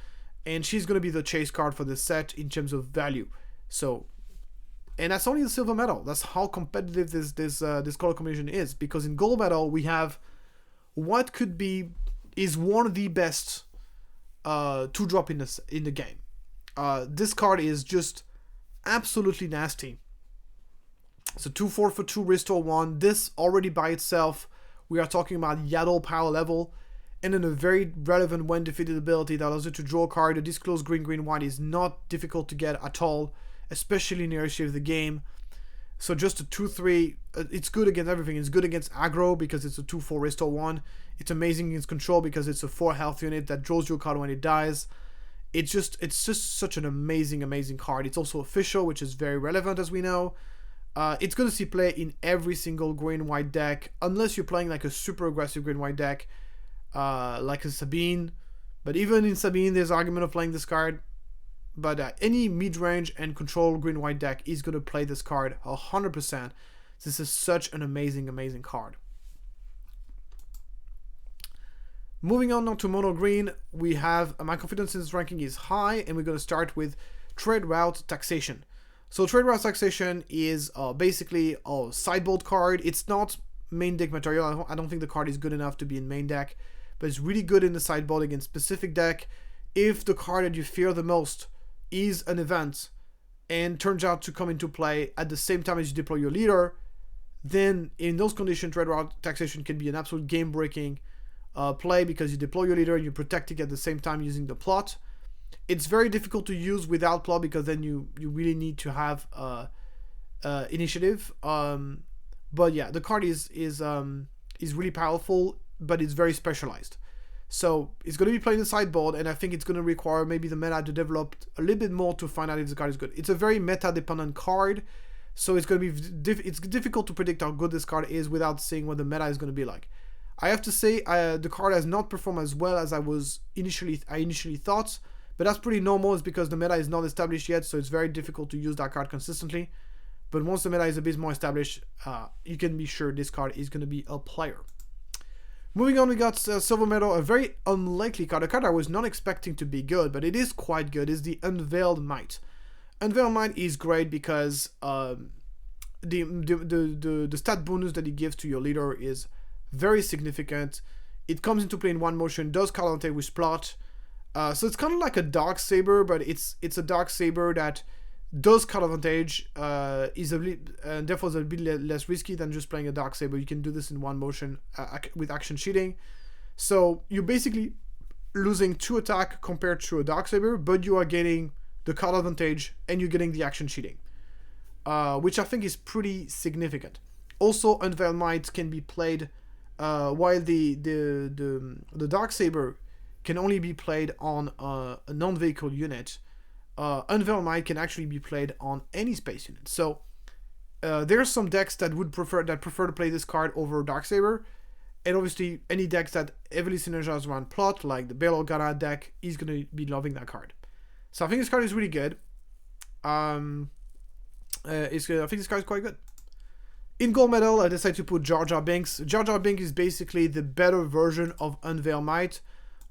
And she's going to be the chase card for this set in terms of value. So, and that's only the Silver Metal. That's how competitive this color combination is. Because in Gold Metal, we have what is one of the best 2-drop in the game. This card is just absolutely nasty. So 2/4 for 2, restore 1. This already by itself, we are talking about Yaddle power level. And then a very relevant when defeated ability that allows you to draw a card. The disclosed green-1 is not difficult to get at all, especially in the early stage of the game. So just a 2/3, it's good against everything. It's good against aggro because it's a 2/4 restore 1. It's amazing against control because it's a 4 health unit that draws you a card when it dies. It's just such an amazing card. It's also official, which is very relevant as we know. It's going to see play in every single green-white deck, unless you're playing like a super aggressive green-white deck. Like a Sabine, but even in Sabine there's argument of playing this card. But any mid-range and control green-white deck is going to play this card 100%. This is such an amazing card. Moving on now to mono green, we have my confidence in this ranking is high, and we're going to start with Trade Route Taxation. So Trade Route Taxation is basically a sideboard card. It's not main deck material. I don't think the card is good enough to be in main deck, but it's really good in the sideboard against specific deck. If the card that you fear the most is an event and turns out to come into play at the same time as you deploy your leader, then in those conditions, Trade Route Taxation can be an absolute game-breaking play because you deploy your leader and you protect it at the same time using the plot. It's very difficult to use without plot because then you really need to have initiative. But yeah, the card is really powerful, but it's very specialized. So it's going to be played in the sideboard, and I think it's going to require maybe the meta to develop a little bit more to find out if the card is good. It's a very meta-dependent card, so it's going to be it's difficult to predict how good this card is without seeing what the meta is going to be like. I have to say the card has not performed as well as I initially thought, but that's pretty normal. It's because the meta is not established yet, so it's very difficult to use that card consistently. But once the meta is a bit more established, you can be sure this card is going to be a player. Moving on, we got Silver Metal, a very unlikely card, a card I was not expecting to be good, but it is quite good, is the Unveiled Might. Unveiled Might is great because the stat bonus that it gives to your leader is very significant. It comes into play in one motion, does counter with plot. So it's kind of like a Dark Saber, but it's a Dark Saber that does card advantage, is a bit, and therefore is a bit less risky than just playing a Darksaber. You can do this in one motion with action cheating. So you're basically losing 2 attack compared to a Darksaber, but you are getting the card advantage and you're getting the action cheating, which I think is pretty significant. Also, Unveiled Might can be played while the Darksaber can only be played on a non-vehicle unit. Unveiled Might can actually be played on any space unit. So there are some decks that prefer to play this card over Darksaber, and obviously any decks that heavily synergize around plot, like the Bail Organa deck, is going to be loving that card. So I think this card is really good. I think this card is quite good. In gold medal, I decided to put Jar Jar Binks. Jar Jar Binks is basically the better version of Unveiled Might.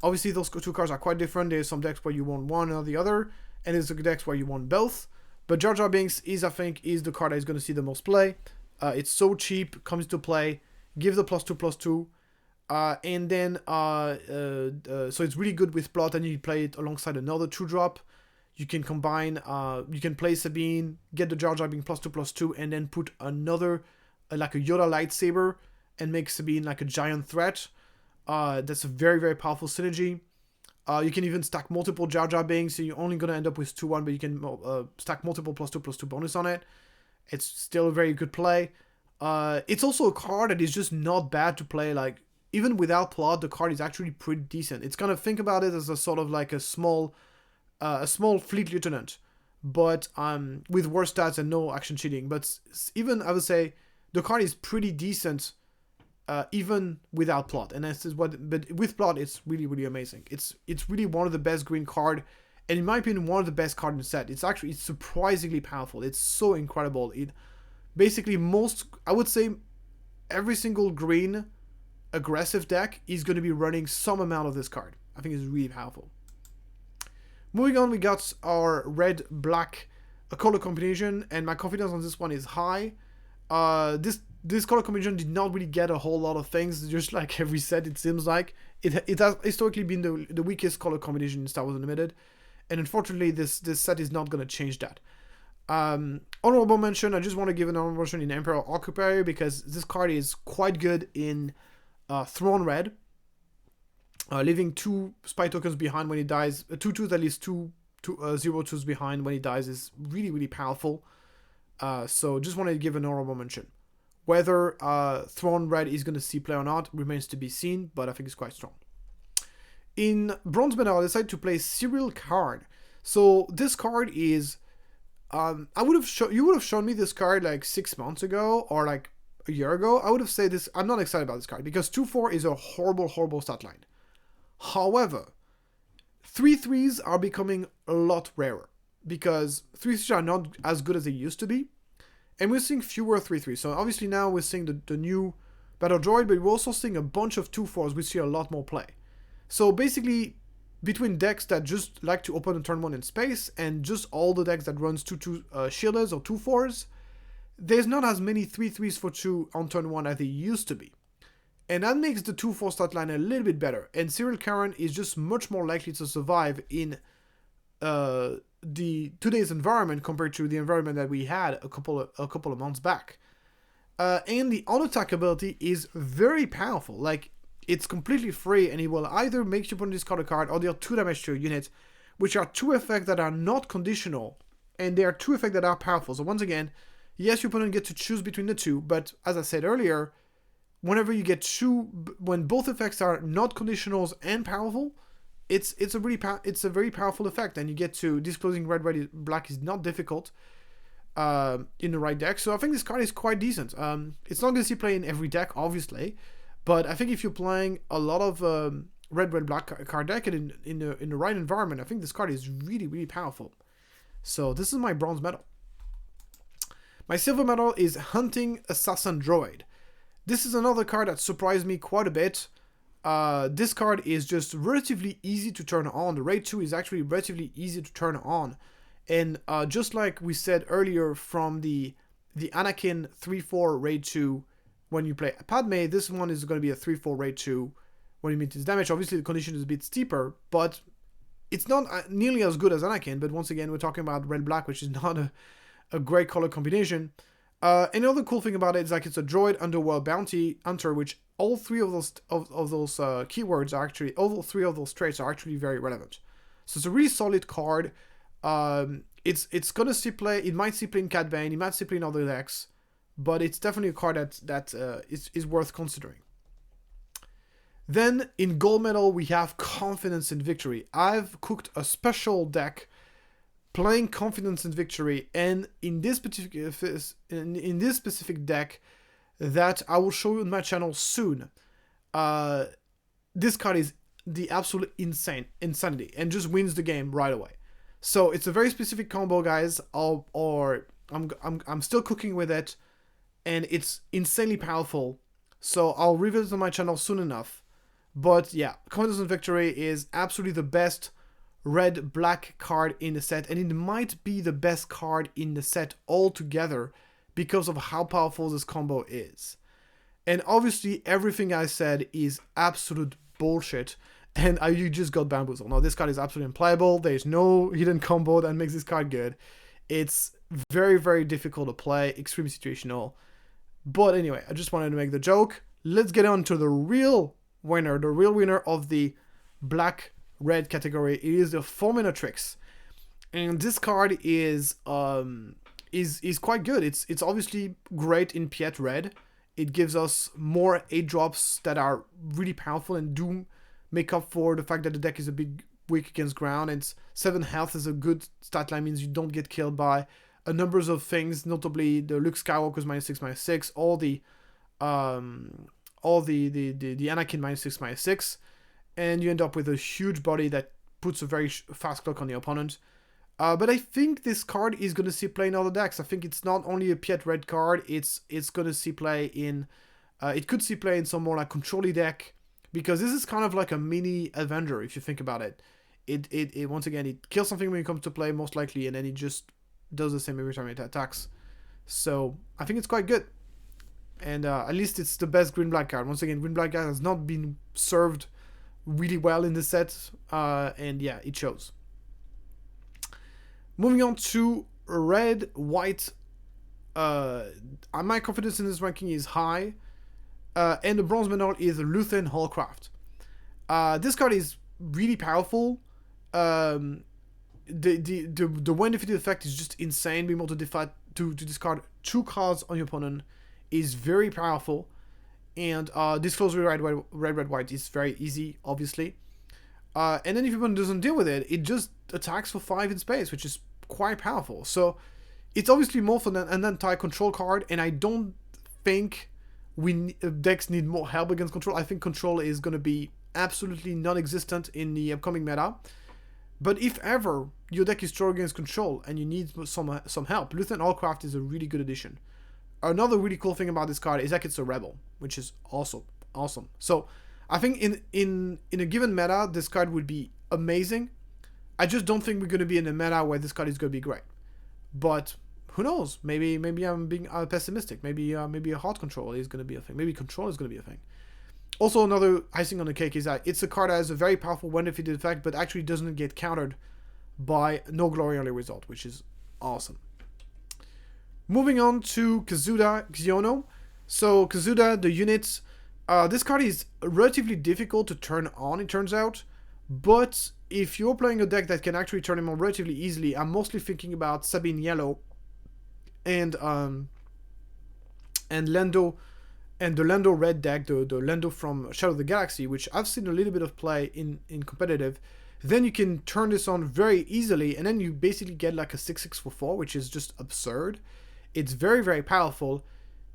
Obviously, those 2 cards are quite different. There's some decks where you want one or the other, and there's decks where you want both. But Jar Jar Binks I think, is the card that is going to see the most play. It's so cheap, comes to play, gives the +2/+2, and then so it's really good with plot, and you play it alongside another 2-drop. You can combine, you can play Sabine, get the Jar Jar Binks +2/+2, and then put another, like a Yoda lightsaber, and make Sabine like a giant threat. That's a very, very powerful synergy. You can even stack multiple Jar Jar Binks, so you're only going to end up with 2/1, but you can stack multiple +2/+2 bonus on it. It's still a very good play. It's also a card that is just not bad to play. Like, even without plot, the card is actually pretty decent. It's kind of, think about it as a sort of like a small fleet lieutenant, but with worse stats and no action cheating. But even, I would say, the card is pretty decent, even without plot. And this is but with plot, it's really, really amazing. It's really one of the best green card, and in my opinion, one of the best card in the set. It's surprisingly powerful. It's so incredible. It basically I would say, every single green aggressive deck is going to be running some amount of this card. I think it's really powerful. Moving on, we got our red-black color combination, and my confidence on this one is high. This color combination did not really get a whole lot of things, just like every set, it seems like. It has historically been the weakest color combination in Star Wars Unlimited, and unfortunately this set is not going to change that. Honorable mention, I just want to give an honorable mention in Emperor Occupier, because this card is quite good in Throne Red. Leaving 2 spy tokens behind when he dies, 2/2 that leaves 2 0/2s behind when he dies is really, really powerful. So just wanted to give an honorable mention. Whether Throne Red is going to see play or not remains to be seen, but I think it's quite strong. In Bronze Medal, I decided to play Serial Card. So this card is, you would have shown me this card like 6 months ago or like a year ago. I would have said this. I'm not excited about this card because 2/4 is a horrible, horrible stat line. However, 3/3s are becoming a lot rarer because 3/3s are not as good as they used to be, and we're seeing fewer 3/3s. So obviously now we're seeing the new Battle Droid, but we're also seeing a bunch of 2/4s. We see a lot more play. So basically, between decks that just like to open a turn 1 in space and just all the decks that runs 2/2 shielders or 2/4s, there's not as many 3/3s for 2 on turn 1 as they used to be. And that makes the 2/4 stat line a little bit better. And Serial Karen is just much more likely to survive in today's environment compared to the environment that we had a couple of months back. And the on-attack ability is very powerful. Like, it's completely free, and it will either make you put discard a card or deal 2 damage to your unit, which are 2 effects that are not conditional, and they are 2 effects that are powerful. So once again, yes, your opponent gets to choose between the 2, but as I said earlier, whenever you get when both effects are not conditionals and powerful, it's a very powerful effect, and you get to disclosing red, black is not difficult in the right deck. So I think this card is quite decent. It's not going to see play in every deck, obviously, but I think if you're playing a lot of red, black card deck and in the right environment, I think this card is really, really powerful. So this is my bronze medal. My silver medal is Hunting Assassin Droid. This is another card that surprised me quite a bit. This card is just relatively easy to turn on. The Raid 2 is actually relatively easy to turn on. And just like we said earlier from the Anakin 3/4 Raid 2 when you play Padme, this one is going to be a 3/4 Raid 2 when you meet his damage. Obviously the condition is a bit steeper, but it's not nearly as good as Anakin, but once again, we're talking about red-black, which is not a great color combination. Another cool thing about it is like it's a droid underworld bounty hunter, which all three of those keywords are actually, all three of those traits are actually very relevant. So it's a really solid card. It's gonna see play. It might see play in Cat Bane. It might see play in other decks, but it's definitely a card that is worth considering. Then in gold medal we have Confidence in Victory. I've cooked a special deck playing Confidence in Victory, and in this specific deck that I will show you on my channel soon, this card is the absolute insanity and just wins the game right away. So it's a very specific combo, guys. I'm still cooking with it, and it's insanely powerful. So I'll reveal it on my channel soon enough. But yeah, Confidence in Victory is absolutely the best red-black card in the set, and it might be the best card in the set altogether because of how powerful this combo is. And obviously everything I said is absolute bullshit, and you just got bamboozled. No, this card is absolutely unplayable. There's no hidden combo that makes this card good. It's very, very difficult to play, extremely situational. But anyway, I just wanted to make the joke. Let's get on to the real winner of the black-red category. It is the Fulminatrix, and this card is quite good. It's obviously great in Piet Red. It gives us more 8-drops that are really powerful and do make up for the fact that the deck is a bit weak against ground. And 7 health is a good stat line, means you don't get killed by a number of things, notably the Luke Skywalker's -6/-6, all the Anakin -6/-6, and you end up with a huge body that puts a very fast clock on the opponent. But I think this card is going to see play in other decks. I think it's not only a Piet Red card, it's going to see play in, it could see play in some more like control-y deck, because this is kind of like a mini Avenger if you think about it. It once again, it kills something when it comes to play most likely, and then it just does the same every time it attacks. So I think it's quite good. And at least it's the best green-black card. Once again, green-black card has not been served really well in the set, and yeah, it shows. Moving on to red-white, my confidence in this ranking is high, and the bronze medal is Luthen Hallcraft. This card is really powerful. The when defeated effect is just insane. Being able to discard 2 cards on your opponent is very powerful, and Disclose red white is very easy, obviously. And then if your opponent doesn't deal with it, it just attacks for 5 in space, which is quite powerful. So it's obviously more than an anti-control card, and I don't think decks need more help against control. I think control is going to be absolutely non-existent in the upcoming meta. But if ever your deck is strong against control and you need some help, Luthen Hallcraft is a really good addition. Another really cool thing about this card is that it's a rebel, which is also awesome. So I think in a given meta, this card would be amazing. I just don't think we're going to be in a meta where this card is going to be great. But who knows? Maybe I'm being pessimistic. Maybe a hard control is going to be a thing. Maybe control is going to be a thing. Also, another icing on the cake is that it's a card that has a very powerful when defeated effect, but actually doesn't get countered by no glory only result, which is awesome. Moving on to Kazuda Xiono. So Kazuda, the unit, this card is relatively difficult to turn on, it turns out, but if you're playing a deck that can actually turn him on relatively easily, I'm mostly thinking about Sabine Yellow and Lando, and the Lando red deck, the Lando from Shadow of the Galaxy, which I've seen a little bit of play in competitive. Then you can turn this on very easily, and then you basically get like a 6/6 for 4, which is just absurd. It's very, very powerful.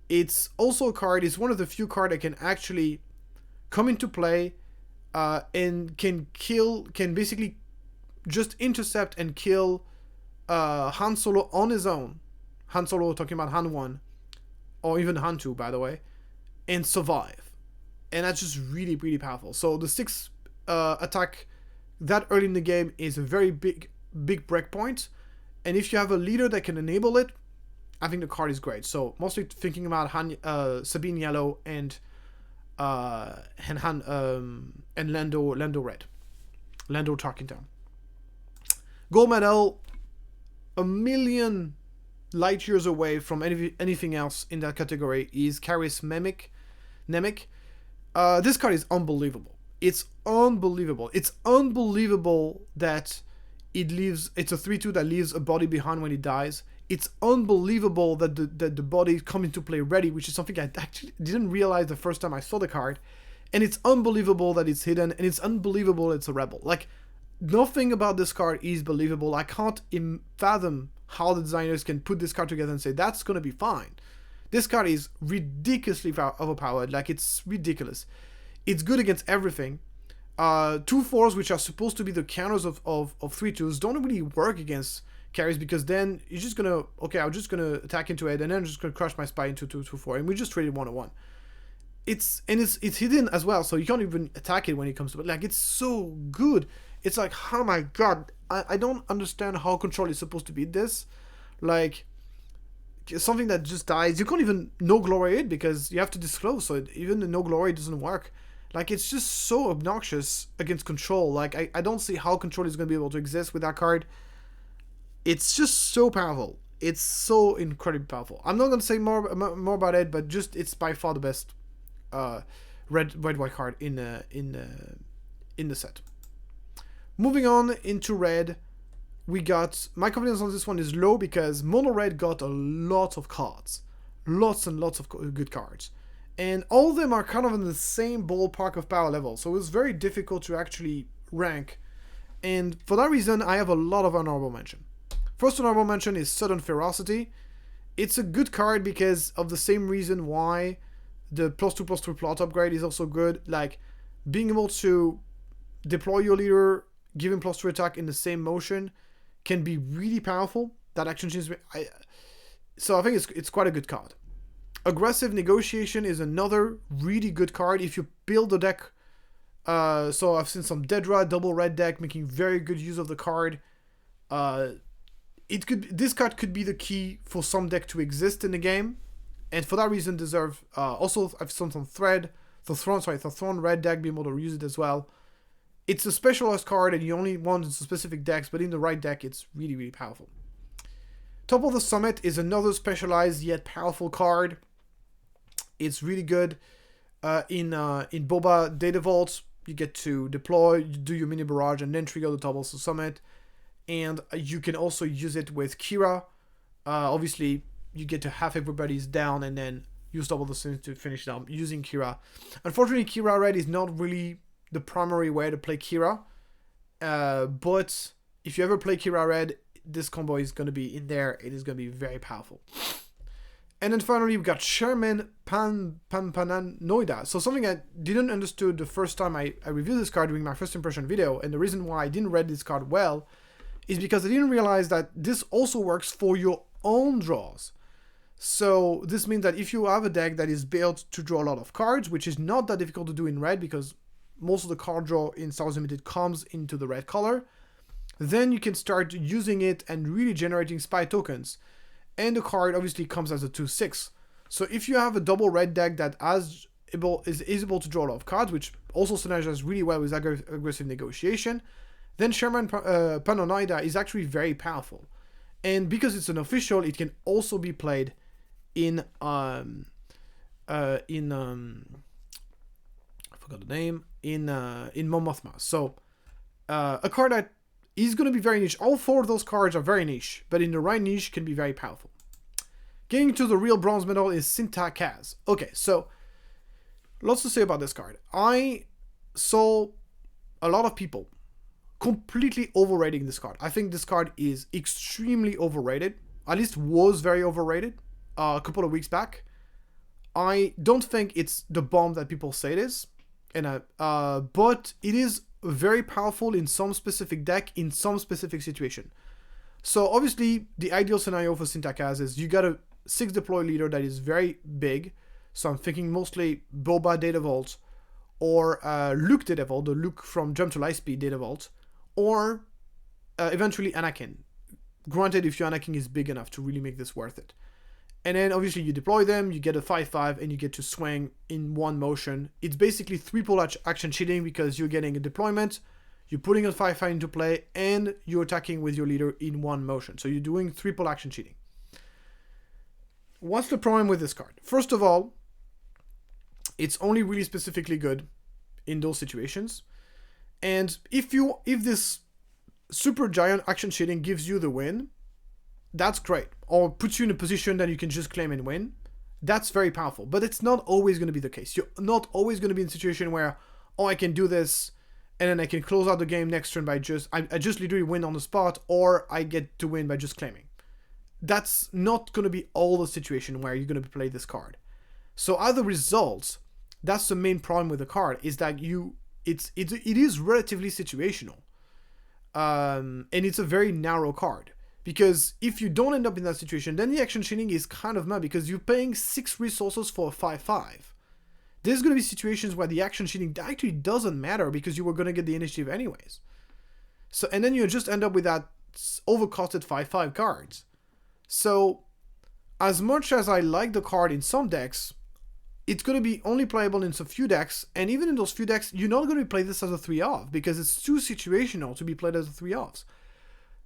It's also a card, it's one of the few cards that can actually come into play and can basically just intercept and kill Han Solo on his own. Han Solo, talking about Han 1, or even Han 2, by the way, and survive. And that's just really, really powerful. So the 6 attack that early in the game is a very big breakpoint. And if you have a leader that can enable it, I think the card is great. So mostly thinking about Sabine Yellow and Lando Red, Lando Tarkington. Gold medal, a million light years away from anything else in that category, is Charismatic Nemic. This card is unbelievable. It's unbelievable. It's unbelievable that it's a 3/2 that leaves a body behind when it dies. It's unbelievable that the body comes into play ready, which is something I actually didn't realize the first time I saw the card. And it's unbelievable that it's hidden, and it's unbelievable it's a rebel. Like, nothing about this card is believable. I can't fathom how the designers can put this card together and say, that's going to be fine. This card is ridiculously overpowered. Like, it's ridiculous. It's good against everything. 2/4s, which are supposed to be the counters of 3/2s, don't really work against carries, because then you're just going to, okay, I'm just going to attack into it, and then I'm just going to crush my spy into 2/4, and we just trade it 1/1. It's hidden as well, so you can't even attack it when it comes to it. Like, it's so good. It's like, oh my god, I don't understand how control is supposed to be this. Like, something that just dies, you can't even no glory it, because you have to disclose, so even the no glory doesn't work. Like, it's just so obnoxious against control. Like, I don't see how control is going to be able to exist with that card. It's just so powerful. It's so incredibly powerful. I'm not going to say more about it, but just, it's by far the best red-white card in the set. Moving on into red, we got, my confidence on this one is low because mono red got a lot of cards. Lots and lots of good cards. And all of them are kind of in the same ballpark of power level, so it was very difficult to actually rank. And for that reason, I have a lot of honorable mention. First honorable mention is Sudden Ferocity. It's a good card because of the same reason why the +2/+2 plot upgrade is also good. Like, being able to deploy your leader, give him +2 attack in the same motion, can be really powerful. That action changes. So I think it's quite a good card. Aggressive Negotiation is another really good card if you build a deck. So I've seen some Dedra double red deck making very good use of the card. This card could be the key for some deck to exist in the game, and for that reason deserve. Also, I've seen some Thorn red deck being able to use it as well. It's a specialized card, and you only want specific decks, but in the right deck, it's really, really powerful. Top of the Summit is another specialized yet powerful card. It's really good. In Boba Data Vault, you get to deploy, you do your mini barrage, and then trigger the Top of the Summit. And you can also use it with Kira. Obviously, you get to have everybody's down, and then use Top of the Summit to finish down using Kira. Unfortunately, Kira Red is not really the primary way to play Kira. But if you ever play Kira Red, this combo is going to be in there. It is going to be very powerful. And then finally, we got Sherman Pampanoida. So something I didn't understood the first time I reviewed this card during my first impression video, and the reason why I didn't read this card well is because I didn't realize that this also works for your own draws. So this means that if you have a deck that is built to draw a lot of cards, which is not that difficult to do in red because most of the card draw in Star Wars Limited comes into the red color, then you can start using it and really generating spy tokens. And the card obviously comes as a 2/6. So if you have a double red deck that is able to draw a lot of cards, which also synergizes really well with Aggressive Negotiation, then Sherman Panonoida is actually very powerful. And because it's an official, it can also be played in I forgot the name, in Mon Mothma. So a card that is going to be very niche. All four of those cards are very niche, but in the right niche can be very powerful. Getting to the real bronze medal is Sinta Kaz. Okay, so lots to say about this card. I saw a lot of people completely overrating this card. I think this card is extremely overrated. At least was very overrated a couple of weeks back. I don't think it's the bomb that people say it is, but it is very powerful in some specific deck, in some specific situation. So obviously, the ideal scenario for Sinta Kaz is you got a 6 deploy leader that is very big. So I'm thinking mostly Boba Data Vault, or Luke Data Vault, the Luke from Jump to Lightspeed Data Vault, or eventually Anakin. Granted, if your Anakin is big enough to really make this worth it. And then obviously you deploy them, you get a 5/5, and you get to swing in one motion. It's basically 3 pull action cheating because you're getting a deployment, you're putting a 5/5 into play, and you're attacking with your leader in one motion. So you're doing triple action cheating. What's the problem with this card? First of all, it's only really specifically good in those situations. And if this super giant action cheating gives you the win, that's great. Or puts you in a position that you can just claim and win. That's very powerful. But it's not always going to be the case. You're not always going to be in a situation where, oh, I can do this, and then I can close out the game next turn by I just literally win on the spot, or I get to win by just claiming. That's not going to be all the situation where you're going to play this card. So as a result, that's the main problem with the card, is that it is relatively situational. And it's a very narrow card. Because if you don't end up in that situation, then the action cheating is kind of mad, because you're paying 6 resources for a 5/5. There's going to be situations where the action cheating actually doesn't matter because you were going to get the initiative anyways. So, and then you just end up with that overcosted 5/5 cards. So, as much as I like the card in some decks, it's going to be only playable in a few decks, and even in those few decks, you're not going to play this as a 3-off, because it's too situational to be played as a 3-offs.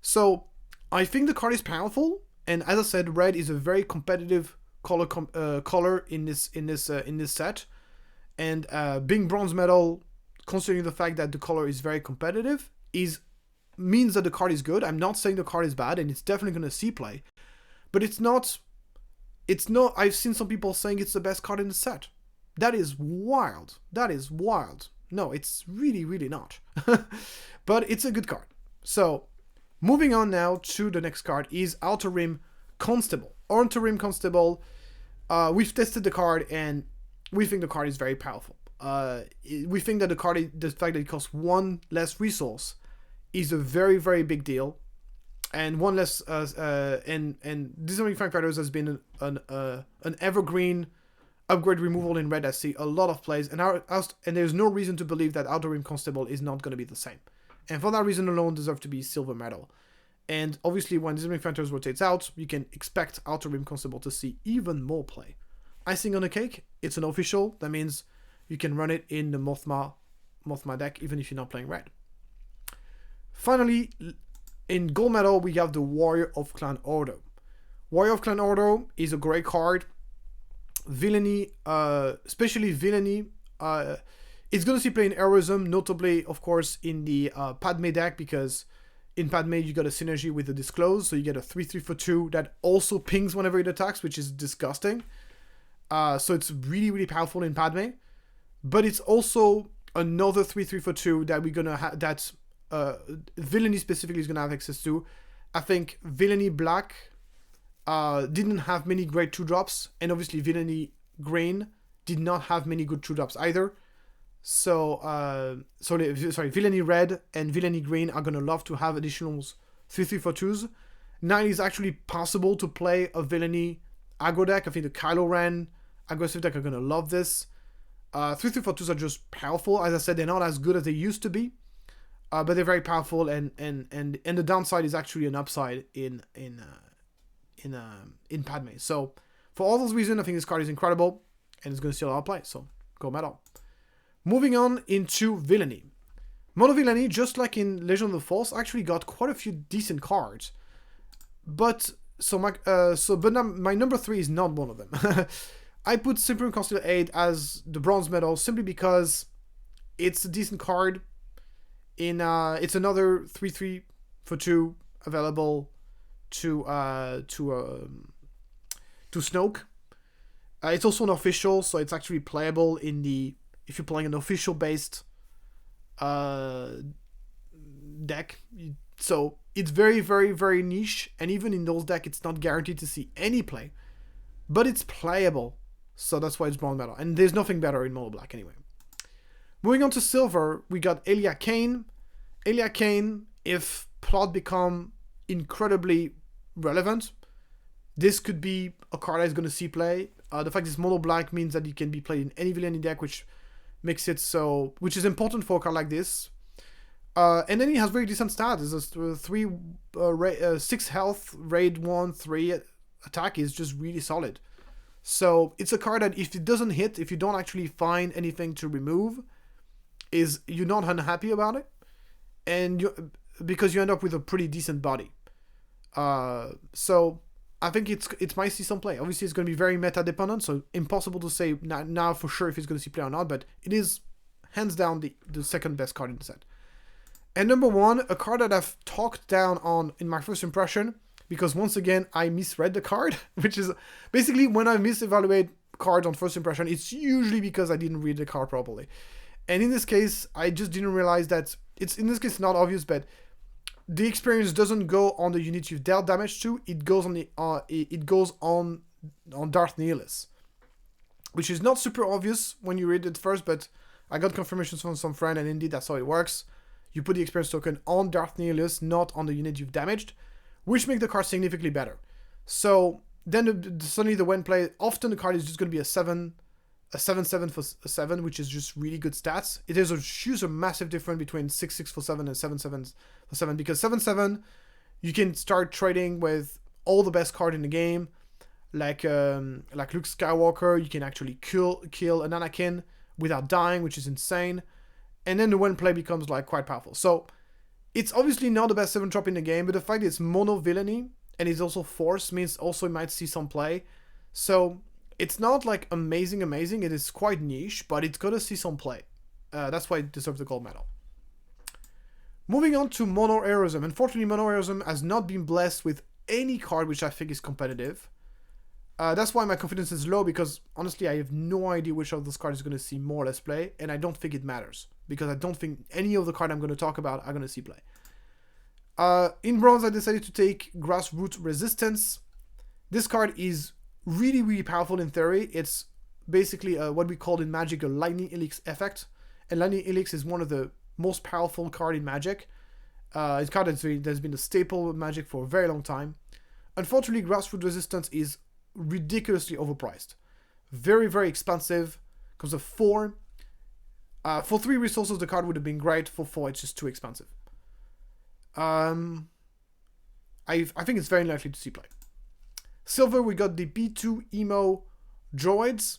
So, I think the card is powerful, and as I said, red is a very competitive color in this set. And being bronze medal, considering the fact that the color is very competitive, means that the card is good. I'm not saying the card is bad, and it's definitely going to see play, but it's not. I've seen some people saying it's the best card in the set. That is wild. That is wild. No, it's really, really not. But it's a good card. So, moving on now to the next card is Outer Rim Constable. Outer Rim Constable, we've tested the card, and we think the card is very powerful. We think that the fact that it costs 1 less resource is a very, very big deal. And one less, and Disarming Fighters has been an evergreen upgrade removal in red. I see a lot of plays, and there's no reason to believe that Outer Rim Constable is not going to be the same. And for that reason alone, deserve to be silver medal. And obviously, when Disarming Fighters rotates out, you can expect Outer Rim Constable to see even more play. Icing on the cake, it's an official. That means you can run it in the Mothma deck, even if you're not playing red. Finally, in gold medal, we have the Warrior of Clan Ordo. Warrior of Clan Ordo is a great card. Villainy, especially Villainy, it's going to see play in heroism, notably, of course, in the Padme deck, because in Padme you got a synergy with the Disclose, so you get a 3/3 for 2 that also pings whenever it attacks, which is disgusting. So it's really, really powerful in Padme, but it's also another 3/3 for 2 that we're gonna have, that Villainy specifically is gonna have access to. I think Villainy Black didn't have many great 2-drops, and obviously Villainy Green did not have many good 2-drops either. So, Villainy Red and Villainy Green are gonna love to have additional 3/3 for 2s. Now it is actually possible to play a Villainy aggro deck. I think the Kylo Ren aggressive deck are gonna love this. 3/3 for 2s are just powerful. As I said, they're not as good as they used to be, but they're very powerful. And the downside is actually an upside in Padme. So for all those reasons, I think this card is incredible, and it's gonna see a lot of play. So go medal. Moving on into Villainy. Mono Villainy, just like in Legion of the Force, actually got quite a few decent cards, but my number 3 is not one of them. I put Supreme Constellar 8 as the bronze medal simply because it's a decent card. It's another 3/3 for 2 available to Snoke. It's also an official, so it's actually playable if you're playing an official based deck. So it's very, very, very niche, and even in those decks, it's not guaranteed to see any play, but it's playable. So that's why it's bronze medal, and there's nothing better in mono black anyway. Moving on to silver, we got Elia Kane. Elia Kane, if plot become incredibly relevant, this could be a card that is going to see play. The fact it's mono black means that it can be played in any Villainy deck, which makes it so, which is important for a card like this. And then he has very decent stats. It's a 6 health, raid 1/3 attack is just really solid. So it's a card that if it doesn't hit, if you don't actually find anything to remove, you're not unhappy about it. and because you end up with a pretty decent body. So I think it might see some play. Obviously, it's going to be very meta dependent, so impossible to say now for sure if it's going to see play or not. But it is hands down the second best card in the set. And number one, a card that I've talked down on in my first impression, because once again I misread the card, which is basically when I misevaluate cards on first impression, it's usually because I didn't read the card properly. And in this case, I just didn't realize that it's in this case not obvious, but the experience doesn't go on the unit you've dealt damage to. It goes on on Darth Nihilus, which is not super obvious when you read it first, but I got confirmations from some friend, and indeed that's how it works. You put the experience token on Darth Nihilus, not on the unit you've damaged, which make the card significantly better. So then suddenly the when play, often the card is just going to be a 7/7 for a 7, which is just really good stats. It is a massive difference between 6/6 for 7 and 7/7 for 7, because 7/7 you can start trading with all the best card in the game, like Luke Skywalker. You can actually kill an Anakin without dying, which is insane. And then the when play becomes like quite powerful. So it's obviously not the best 7-drop in the game, but the fact that it's mono villainy and it's also force means also it might see some play. So it's not like amazing. It is quite niche, but it's gonna see some play. That's why it deserves the gold medal. Moving on to mono heroism. Unfortunately, mono heroism has not been blessed with any card which I think is competitive. That's why my confidence is low, because honestly I have no idea which of those cards is going to see more or less play, and I don't think it matters, because I don't think any of the cards I'm going to talk about are going to see play. In bronze, I decided to take Grassroot Resistance. This card is really powerful in theory. It's basically what we call in Magic a Lightning Helix effect, and Lightning Helix is one of the most powerful card in Magic. It's a card that's been a staple of Magic for a very long time. Unfortunately, Grassroot Resistance is ridiculously overpriced. Very expensive. Comes with 4. For 3 resources, the card would have been great. For 4, it's just too expensive. I think it's very likely to see play. Silver, we got the B2 Emo Droids.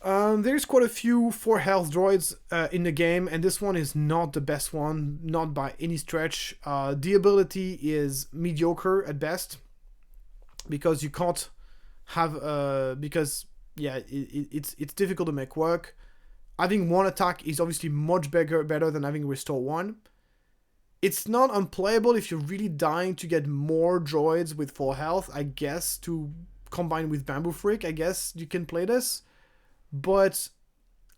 There's quite a few 4 health droids in the game, and this one is not the best one, not by any stretch. The ability is mediocre at best, because you can't have it's difficult to make work. Having 1 attack is obviously much better than having Restore 1. It's not unplayable if you're really dying to get more droids with 4 health, I guess, to combine with Bamboo Freak. I guess you can play this, but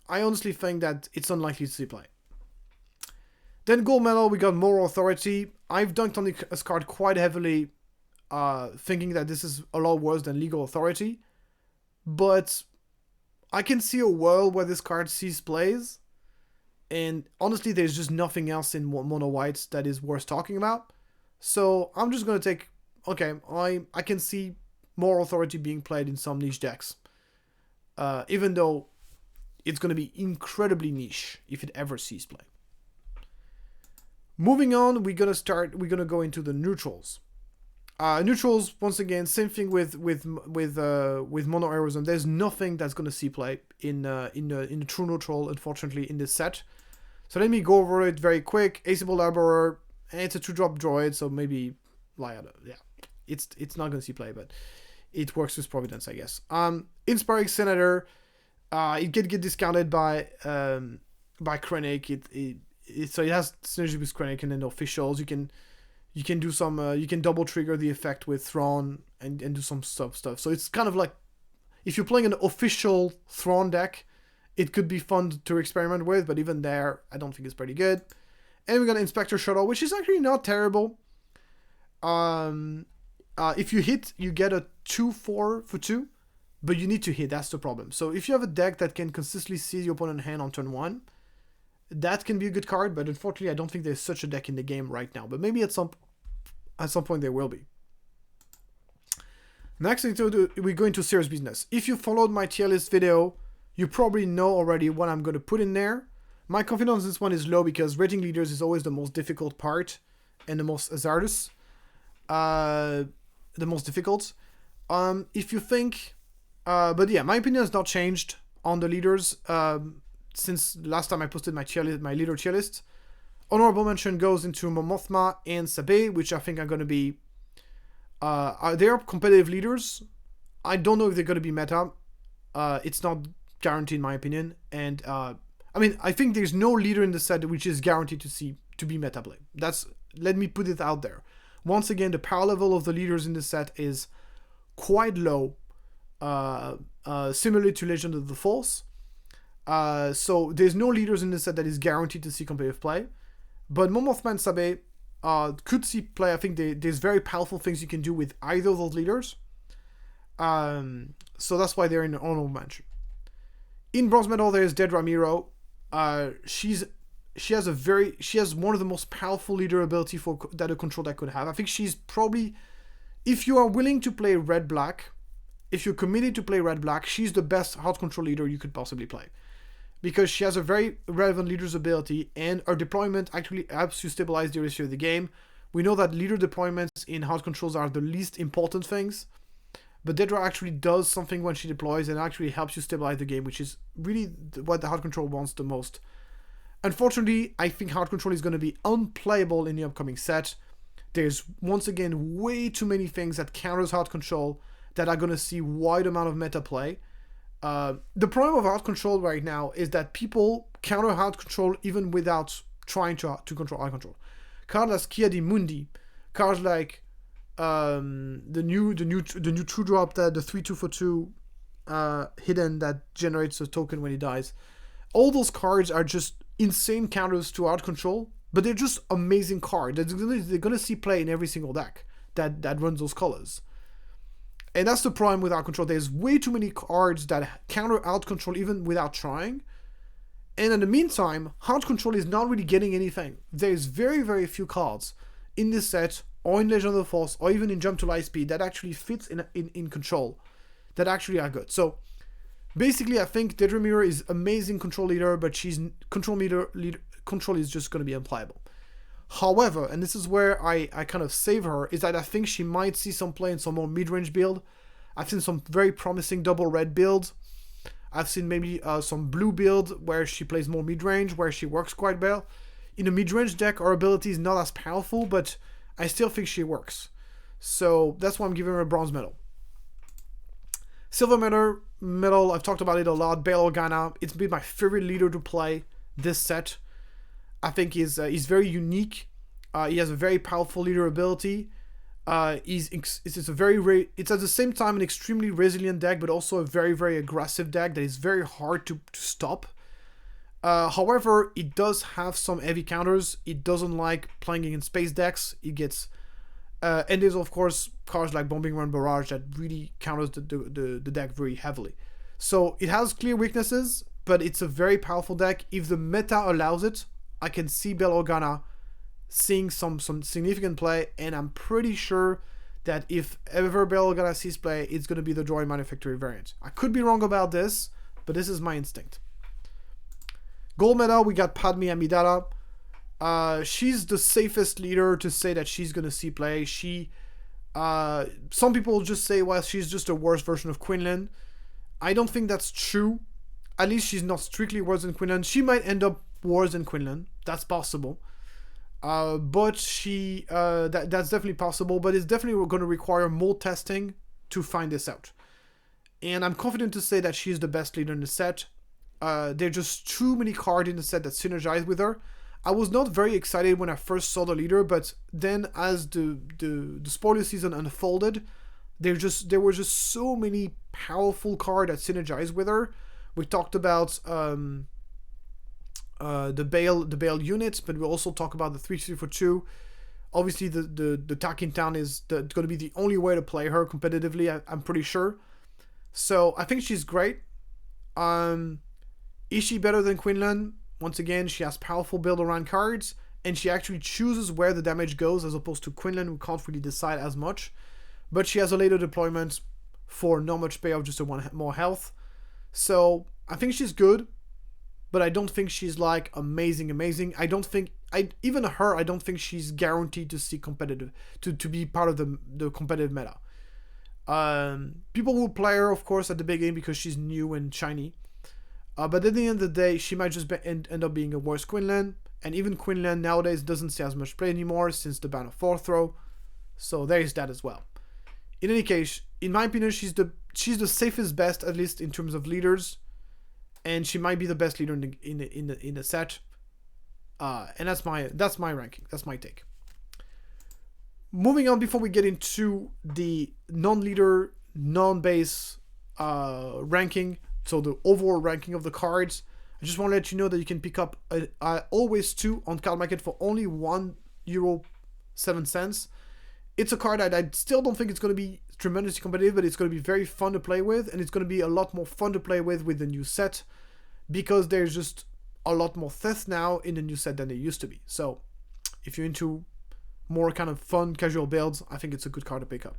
I honestly think that it's unlikely to see play. Then gold medal, we got Moral Authority. I've dunked on this card quite heavily, thinking that this is a lot worse than Legal Authority, but I can see a world where this card sees plays, and honestly there's just nothing else in mono whites that is worth talking about. So I'm just going to take, okay, I can see Moral Authority being played in some niche decks, even though it's going to be incredibly niche if it ever sees play. Moving on, we're going to go into the neutrals. Neutrals, once again, same thing with mono heroism. There's nothing that's going to see play in the true neutral, unfortunately, in this set. So let me go over it very quick. Aceable Laborer, it's a 2-drop droid, so maybe it's not going to see play, but it works with Providence, I guess. Inspiring Senator, it can get discounted by Krennic. So it has synergy with Krennic, and then the officials. You can do some, you can double trigger the effect with Thrawn and do some stuff. So it's kind of like, if you're playing an official Thrawn deck, it could be fun to experiment with, but even there, I don't think it's pretty good. And we got Inspector Shuttle, which is actually not terrible. If you hit, you get a 2/4 for 2, but you need to hit, that's the problem. So if you have a deck that can consistently see your opponent's hand on turn 1, that can be a good card, but unfortunately I don't think there's such a deck in the game right now, but maybe at some point there will be. Next, we go into serious business. If you followed my tier list video, you probably know already what I'm going to put in there. My confidence in this one is low, because rating leaders is always the most difficult part and the most hazardous. The most difficult. If you think... but yeah, my opinion has not changed on the leaders since last time I posted my leader tier list. Honorable mention goes into Momothma and Sabe, which I think are going to be... they are competitive leaders. I don't know if they're going to be meta. It's not guaranteed in my opinion. And I think there's no leader in the set which is guaranteed to be meta play. Let me put it out there. Once again, the power level of the leaders in the set is quite low, similarly to Legend of the Force. So there's no leaders in the set that is guaranteed to see competitive play. But Momothma and Sabe could see play. I think there's very powerful things you can do with either of those leaders. So that's why they're in the honorable mention. In bronze medal, there's Dead Ramiro. She has one of the most powerful leader ability that a control deck could have. I think she's probably, if you are willing to play red-black, if you're committed to play red-black, she's the best hard control leader you could possibly play. Because she has a very relevant leader's ability, and her deployment actually helps you stabilize the issue of the game. We know that leader deployments in hard controls are the least important things, but Dedra actually does something when she deploys and actually helps you stabilize the game, which is really what the hard control wants the most. Unfortunately, I think hard control is going to be unplayable in the upcoming set. There's, once again, way too many things that counters hard control that are going to see wide amount of meta play. The problem of hard control right now is that people counter hard control even without trying to control hard control. Cards like Skia di Mundi, cards like the new 2-drop, that the 3-2 for 2 hidden that generates a token when he dies. All those cards are just insane counters to hard control, but they're just amazing cards. They're gonna see play in every single deck that runs those colors. And that's the problem with out control. There's way too many cards that counter out control even without trying. And in the meantime, hard control is not really getting anything. There's very, very few cards in this set, or in Legend of the Force, or even in Jump to Light Speed that actually fits in control, that actually are good. So basically, I think Dead Ramiro is amazing control leader, but she's control is just going to be unplayable. However, and this is where I kind of save her, is that I think she might see some play in some more mid-range build. I've seen some very promising double red builds. I've seen maybe some blue build where she plays more mid-range, where she works quite well. In a mid-range deck, her ability is not as powerful, but I still think she works. So that's why I'm giving her a bronze medal. Silver medal, I've talked about it a lot. Bail Organa, it's been my favorite leader to play this set. I think he's very unique. He has a very powerful leader ability. It's at the same time an extremely resilient deck, but also a very, very aggressive deck that is very hard to stop. However, it does have some heavy counters. It doesn't like playing against space decks. It gets and there's of course cards like Bombing Run Barrage that really counters the deck very heavily. So it has clear weaknesses, but it's a very powerful deck. If the meta allows it, I can see Bail Organa seeing some significant play, and I'm pretty sure that if ever Bail Organa sees play, it's going to be the Droid Manufactory variant. I could be wrong about this, but this is my instinct. Gold medal, we got Padme Amidala. She's the safest leader to say that she's going to see play. Some people just say, well, she's just a worse version of Quinlan. I don't think that's true. At least she's not strictly worse than Quinlan. She might end up worse than Quinlan. That's possible. But that's definitely possible. But it's definitely going to require more testing to find this out. And I'm confident to say that she's the best leader in the set. There are just too many cards in the set that synergize with her. I was not very excited when I first saw the leader, but then as the spoiler season unfolded, there were just so many powerful cards that synergize with her. We talked about the Bail units, but we also talk about the 3-3 for 2. Obviously, the Takin Town is going to be the only way to play her competitively. I'm pretty sure. So I think she's great. Is she better than Quinlan? Once again, she has powerful build around cards, and she actually chooses where the damage goes, as opposed to Quinlan, who can't really decide as much. But she has a later deployment for not much payoff, just a one more health. So I think she's good, but I don't think she's like amazing. I don't think she's guaranteed to see competitive, to be part of the competitive meta. People will play her, of course, at the beginning because she's new and shiny. But at the end of the day, she might just end up being a worse Quinlan. And even Quinlan nowadays doesn't see as much play anymore since the ban of Fourth Throw. So there is that as well. In any case, in my opinion, she's the safest best, at least in terms of leaders, and she might be the best leader in the set. And that's my ranking. That's my take. Moving on, before we get into the non-leader, non-base ranking, so the overall ranking of the cards, I just want to let you know that you can pick up Always 2 on Card Market for only €1.07. It's a card that I still don't think it's going to be tremendously competitive, but it's going to be very fun to play with, and it's going to be a lot more fun to play with the new set, because there's just a lot more theft now in the new set than there used to be. So if you're into more kind of fun, casual builds, I think it's a good card to pick up.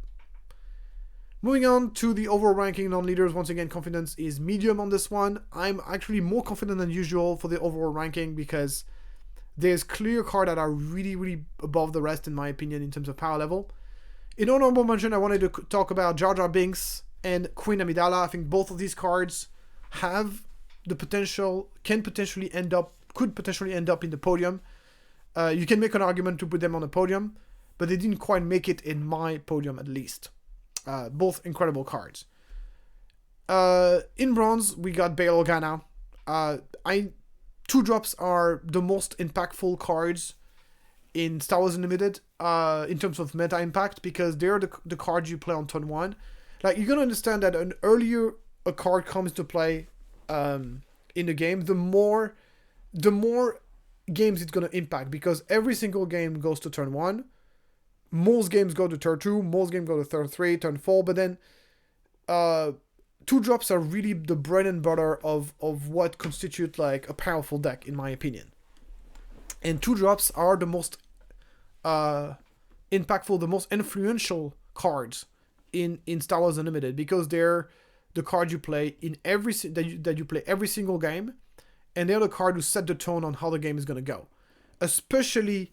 Moving on to the overall ranking non-leaders, once again, confidence is medium on this one. I'm actually more confident than usual for the overall ranking because there's clear cards that are really, really above the rest, in my opinion, in terms of power level. In honorable mention, I wanted to talk about Jar Jar Binks and Queen Amidala. I think both of these cards have the potential, could potentially end up in the podium. You can make an argument to put them on the podium, but they didn't quite make it in my podium, at least. Both incredible cards. In bronze, we got Bail Organa. 2-drops are the most impactful cards in Star Wars Unlimited in terms of meta impact, because they're the cards you play on turn 1. Like, you're gonna understand that an earlier a card comes to play in the game, the more games it's gonna impact, because every single game goes to turn 1. Most games go to turn 2, most games go to turn 3, turn 4, but then 2-drops are really the bread and butter of what constitute like a powerful deck, in my opinion. And 2-drops are the most impactful, the most influential cards in Star Wars Unlimited, because they're the cards you play in that you play every single game, and they're the card who set the tone on how the game is going to go. Especially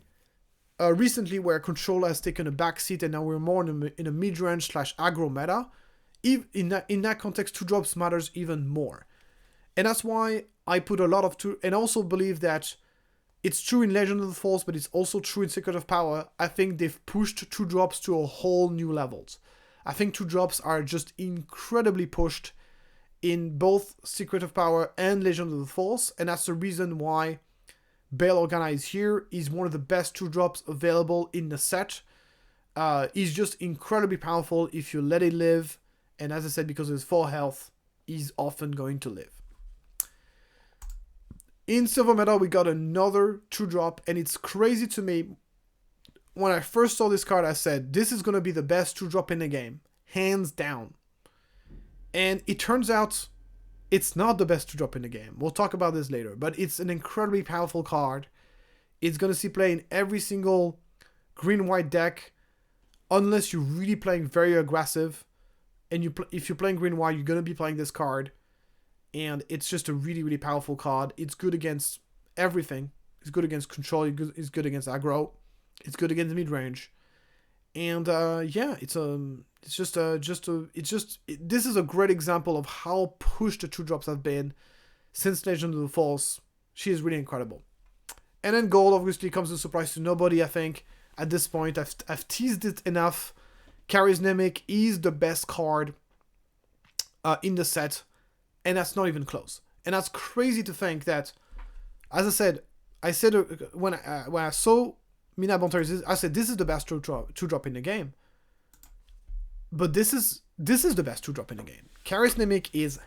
recently, where Control has taken a backseat and now we're more in a mid-range / aggro meta. In that context, 2-drops matters even more. And that's why I put a lot of and I also believe that it's true in Legend of the Force, but it's also true in Secret of Power. I think they've pushed 2-drops to a whole new levels. I think 2-drops are just incredibly pushed in both Secret of Power and Legend of the Force, and that's the reason why Bail Organa is here. He's one of the best 2-drops available in the set. He's just incredibly powerful if you let it live, and as I said, because of his 4 health, he's often going to live. In Silver Medal, we got another 2-drop, and it's crazy to me. When I first saw this card, I said, this is going to be the best 2-drop in the game, hands down. And it turns out it's not the best 2-drop in the game. We'll talk about this later, but it's an incredibly powerful card. It's going to see play in every single green-white deck, unless you're really playing very aggressive. And if you're playing green-white, you're going to be playing this card. And it's just a really, really powerful card. It's good against everything. It's good against Control. It's good against Aggro. It's good against mid-range. And yeah, this is a great example of how pushed the 2-drops have been since Legend of the Force. She is really incredible. And then gold obviously comes as a surprise to nobody, I think. At this point, I've teased it enough. Charismatic is the best card in the set, and that's not even close. And that's crazy to think that, as I said when I saw Mina Bontaris, I said this is the best 2-drop in the game. But this is the best 2-drop in the game. Charismatic is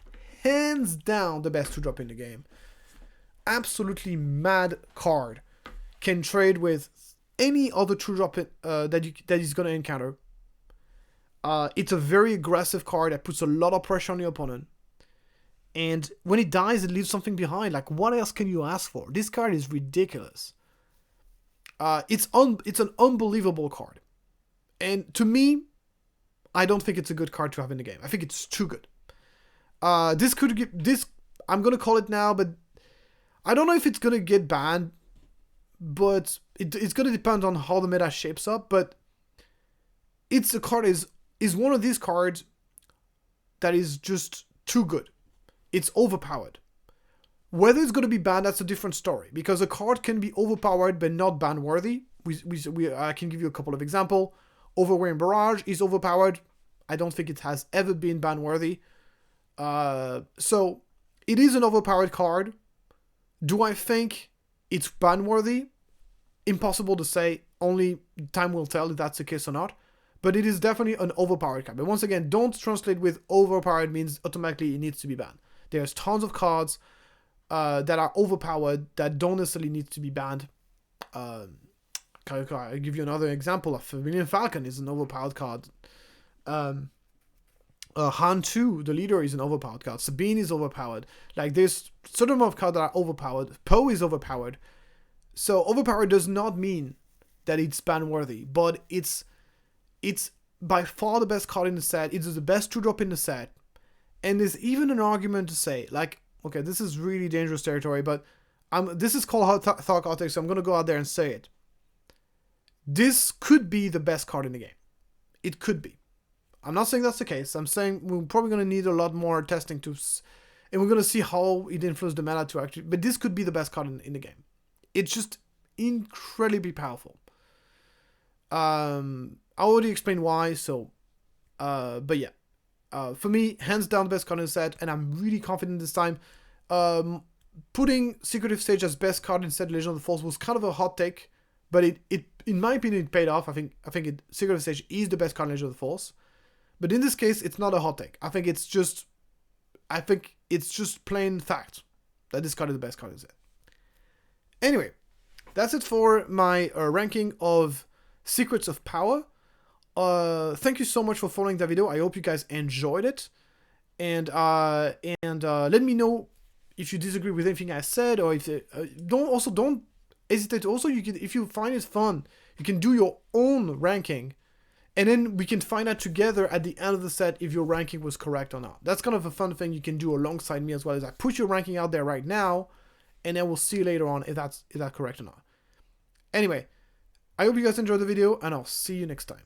hands down the best 2-drop in the game. Absolutely mad card. Can trade with any other 2-drop that he's going to encounter. It's a very aggressive card that puts a lot of pressure on your opponent. And when it dies, it leaves something behind. Like, what else can you ask for? This card is ridiculous. It's an unbelievable card. And to me, I don't think it's a good card to have in the game. I think it's too good. I'm going to call it now, but I don't know if it's going to get banned. But it's going to depend on how the meta shapes up. But it's a card is one of these cards that is just too good. It's overpowered. Whether it's going to be banned, that's a different story, because a card can be overpowered but not ban worthy. I can give you a couple of examples. Overwhelming Barrage is overpowered. I don't think it has ever been ban worthy. So it is an overpowered card. Do I think it's ban worthy? Impossible to say. Only time will tell if that's the case or not. But it is definitely an overpowered card. But once again, don't translate with overpowered means automatically it needs to be banned. There's tons of cards that are overpowered that don't necessarily need to be banned. I'll give you another example. Of Familiar Falcon is an overpowered card. Han 2, the leader, is an overpowered card. Sabine is overpowered. Like, there's certain amount of cards that are overpowered. Poe is overpowered. So overpowered does not mean that it's ban worthy, but it's by far the best card in the set. It's the best 2-drop in the set. And there's even an argument to say, like, okay, this is really dangerous territory, but this is called Thorrk Optics, so I'm going to go out there and say it. This could be the best card in the game. It could be. I'm not saying that's the case. I'm saying we're probably going to need a lot more testing and we're going to see how it influences the meta to actually, but this could be the best card in the game. It's just incredibly powerful. I already explained why, so, but yeah. For me, hands down the best card in the set, and I'm really confident this time. Putting Secretive Stage as best card instead of Legion of the Force was kind of a hot take, but it in my opinion, it paid off. I think Secretive Stage is the best card in Legion of the Force. But in this case, it's not a hot take. I think it's just plain fact that this card is the best card in the set. Anyway, that's it for my ranking of Secrets of Power. Thank you so much for following that video. I hope you guys enjoyed it, and let me know if you disagree with anything I said, or if don't hesitate. Also, you can, if you find it fun, you can do your own ranking, and then we can find out together at the end of the set if your ranking was correct or not. That's kind of a fun thing you can do alongside me as well. As I put your ranking out there right now, and then we'll see later on if that's correct or not. Anyway, I hope you guys enjoyed the video, and I'll see you next time.